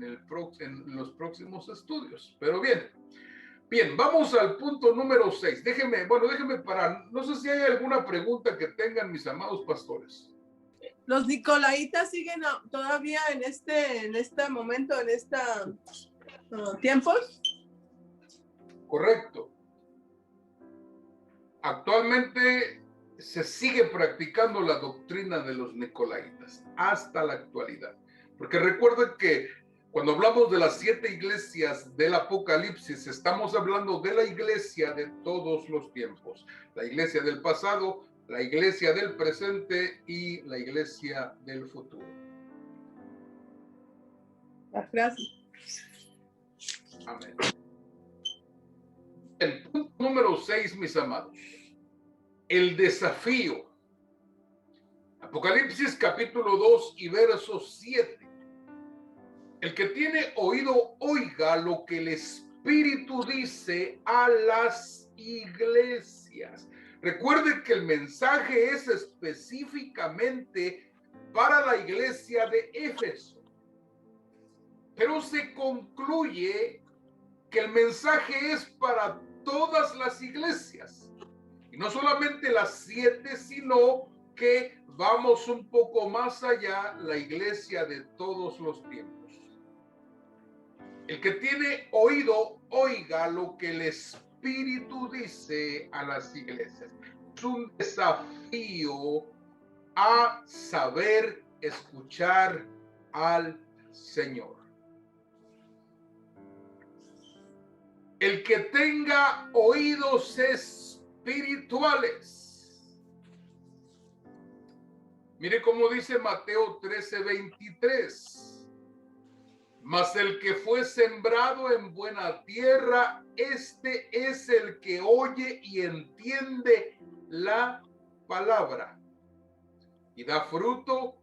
los próximos estudios. Pero bien, vamos al punto número 6. Déjenme parar. No sé si hay alguna pregunta que tengan mis amados pastores. ¿Los nicolaitas siguen todavía en este momento, en estos tiempos? Correcto. Actualmente se sigue practicando la doctrina de los nicolaitas hasta la actualidad. Porque recuerden que cuando hablamos de las 7 iglesias del Apocalipsis, estamos hablando de la iglesia de todos los tiempos. La iglesia del pasado, la iglesia del presente y la iglesia del futuro. Gracias. Amén. El punto número 6, mis amados. El desafío. Apocalipsis capítulo 2 y verso 7. El que tiene oído, oiga lo que el Espíritu dice a las iglesias. Recuerde que el mensaje es específicamente para la iglesia de Éfeso. Pero se concluye que el mensaje es para todas las iglesias. Y no solamente las 7, sino que vamos un poco más allá, la iglesia de todos los tiempos. El que tiene oído, oiga lo que el Espíritu dice a las iglesias. Es un desafío a saber escuchar al Señor. El que tenga oídos espirituales. Mire cómo dice Mateo 13:23. Mas el que fue sembrado en buena tierra, este es el que oye y entiende la palabra, y da fruto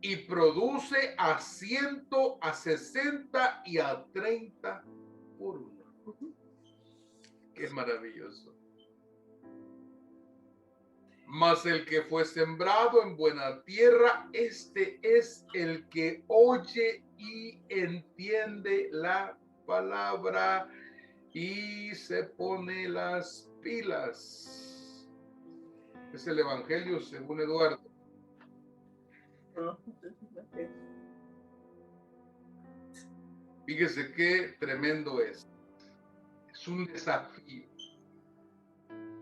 y produce a 100, a 60 y a 30 por uno. Qué maravilloso. Mas el que fue sembrado en buena tierra, este es el que oye y entiende la palabra y se pone las pilas. Es el Evangelio según Eduardo. Fíjese qué tremendo es. Es un desafío.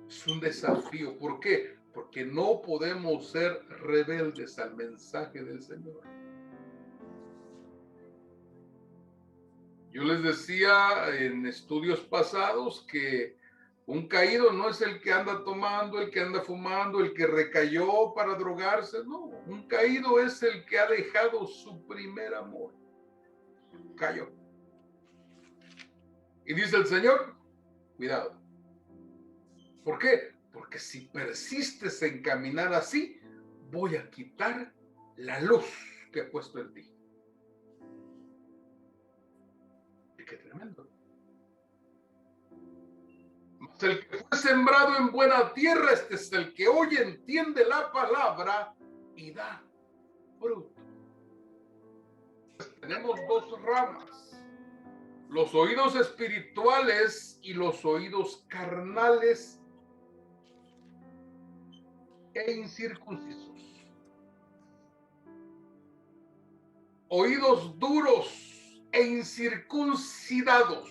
Es un desafío. ¿Por qué? Porque no podemos ser rebeldes al mensaje del Señor. Yo les decía en estudios pasados que un caído no es el que anda tomando, el que anda fumando, el que recayó para drogarse. No, un caído es el que ha dejado su primer amor. Cayó. Y dice el Señor, cuidado. ¿Por qué? Porque si persistes en caminar así, voy a quitar la luz que he puesto en ti. Y qué tremendo. Mas el que fue sembrado en buena tierra, este es el que oye, entiende la palabra y da fruto. Pues tenemos dos ramas: los oídos espirituales y los oídos carnales e incircuncisos. Oídos duros e incircuncidados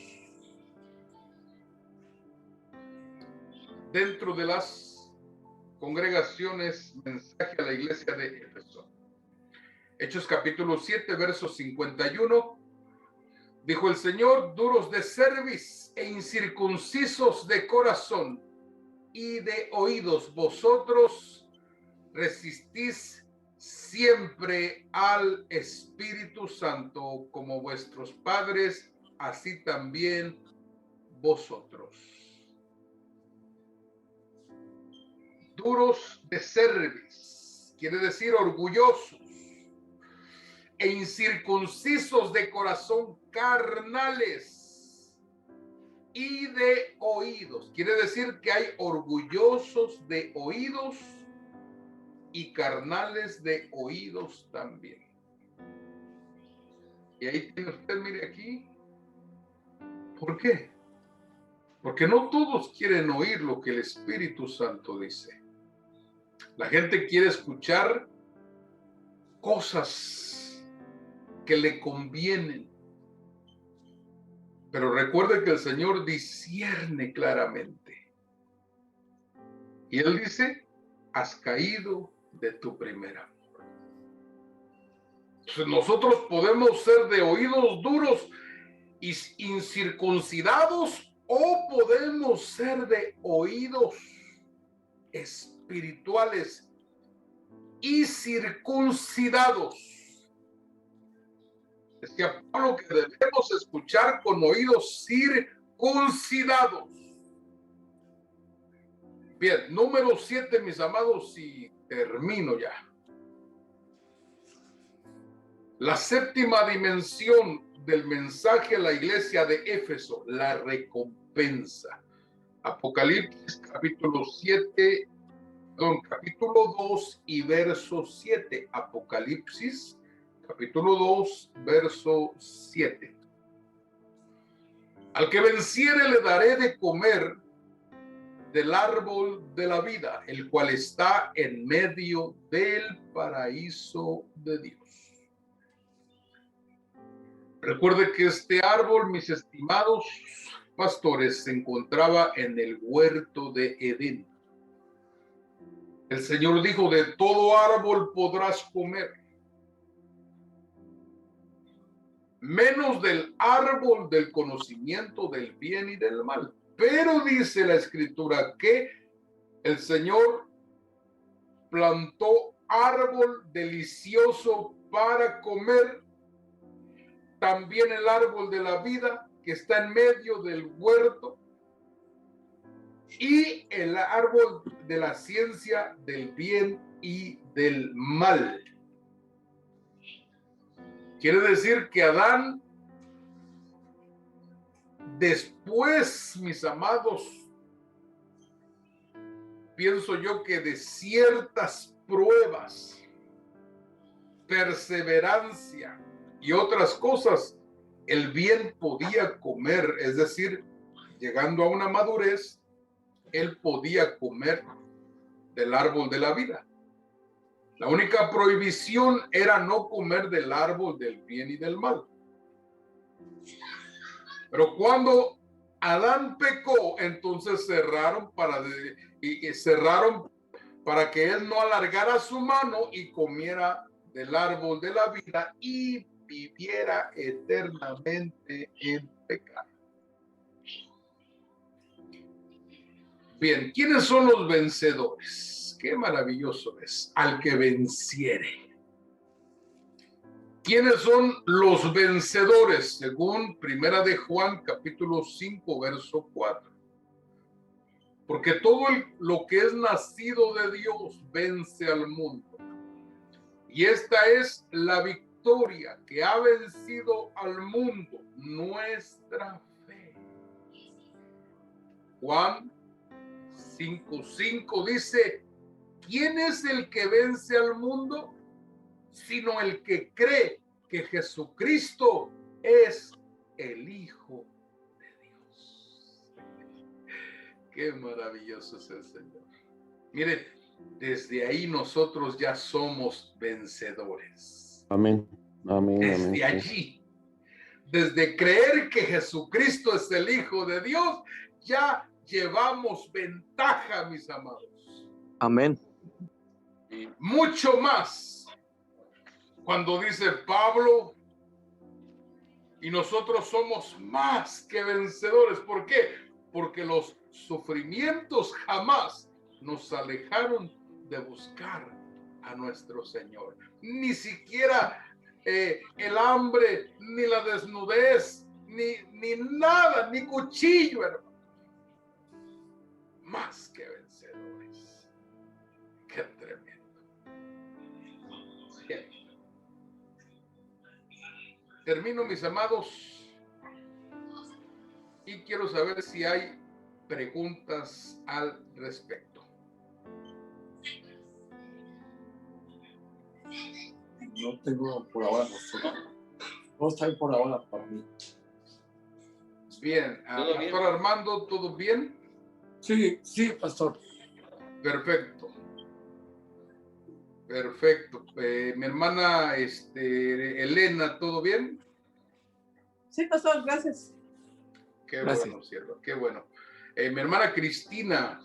dentro de las congregaciones Mensaje a la Iglesia de Éfeso. Hechos capítulo 7, verso 51. Dijo el Señor: duros de cerviz e incircuncisos de corazón y de oídos, vosotros resistís siempre al Espíritu Santo, como vuestros padres, así también vosotros. Duros de cerviz quiere decir orgullosos, e incircuncisos de corazón, carnales, y de oídos. Quiere decir que hay orgullosos de oídos y carnales de oídos también. Y ahí tiene usted, mire aquí. ¿Por qué? Porque no todos quieren oír lo que el Espíritu Santo dice. La gente quiere escuchar cosas que le convienen. Pero recuerde que el Señor discierne claramente. Y Él dice: has caído de tu primer amor. Entonces nosotros podemos ser de oídos duros y incircuncidados, o podemos ser de oídos espirituales y circuncidados. Decía Pablo que debemos escuchar con oídos circuncidados. Bien, número 7, mis amados, y termino ya. La séptima dimensión del mensaje a la iglesia de Éfeso, la recompensa. Apocalipsis capítulo 2 y verso 7. Apocalipsis capítulo 2, verso 7. Al que venciere le daré de comer del árbol de la vida, el cual está en medio del paraíso de Dios. Recuerde que este árbol, mis estimados pastores, se encontraba en el huerto de Edén. El Señor dijo: de todo árbol podrás comer, menos del árbol del conocimiento del bien y del mal. Pero dice la Escritura que el Señor plantó árbol delicioso para comer, también el árbol de la vida que está en medio del huerto, y el árbol de la ciencia del bien y del mal. Quiere decir que Adán, después, mis amados, pienso yo que de ciertas pruebas, perseverancia y otras cosas, el bien podía comer, es decir, llegando a una madurez, él podía comer del árbol de la vida. La única prohibición era no comer del árbol del bien y del mal. Pero cuando Adán pecó, entonces cerraron para que él no alargara su mano y comiera del árbol de la vida y viviera eternamente en pecado. Bien, ¿quiénes son los vencedores? Qué maravilloso es, al que venciere. ¿Quiénes son los vencedores? Según Primera de Juan, capítulo 5, verso 4. Porque todo lo que es nacido de Dios vence al mundo. Y esta es la victoria que ha vencido al mundo, nuestra fe. Juan 5:5 dice, ¿quién es el que vence al mundo? Sino el que cree que Jesucristo es el Hijo de Dios. Qué maravilloso es el Señor. Mire, desde ahí nosotros ya somos vencedores. Amén. Amén. Desde Amén. allí, desde creer que Jesucristo es el Hijo de Dios, ya llevamos ventaja, mis amados. Amén. Y mucho más cuando dice Pablo, y nosotros somos más que vencedores. ¿Por qué? Porque los sufrimientos jamás nos alejaron de buscar a nuestro Señor. Ni siquiera el hambre, ni la desnudez, ni nada, ni cuchillo, hermano. Más que vencedores. Qué tremendo. Bien. Termino, mis amados, y quiero saber si hay preguntas al respecto. No tengo por ahora, no está bien por ahora para mí. Bien, ¿Todo bien? Pastor Armando, ¿todo bien? Sí, sí, pastor. Perfecto. Perfecto. Mi hermana Elena, ¿todo bien? Sí, pastor, gracias. Qué Gracias. bueno, sierva, qué bueno. Mi hermana Cristina.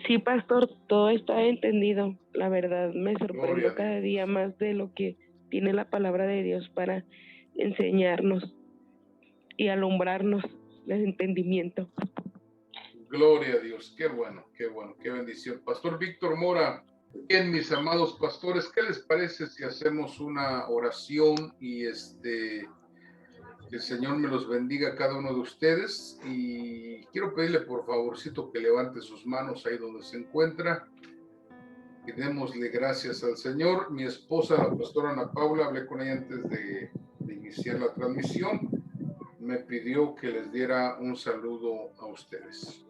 Sí, pastor, todo está entendido. La verdad, me Gloria a sorprendo Dios. cada día más de lo que tiene la palabra de Dios para enseñarnos y alumbrarnos el entendimiento. Gloria a Dios, qué bueno, qué bendición. Pastor Víctor Mora, bien, mis amados pastores, ¿qué les parece si hacemos una oración y que el Señor me los bendiga a cada uno de ustedes? Y quiero pedirle por favorcito que levante sus manos ahí donde se encuentra. Y démosle gracias al Señor. Mi esposa, la pastora Ana Paula, hablé con ella antes de iniciar la transmisión. Me pidió que les diera un saludo a ustedes.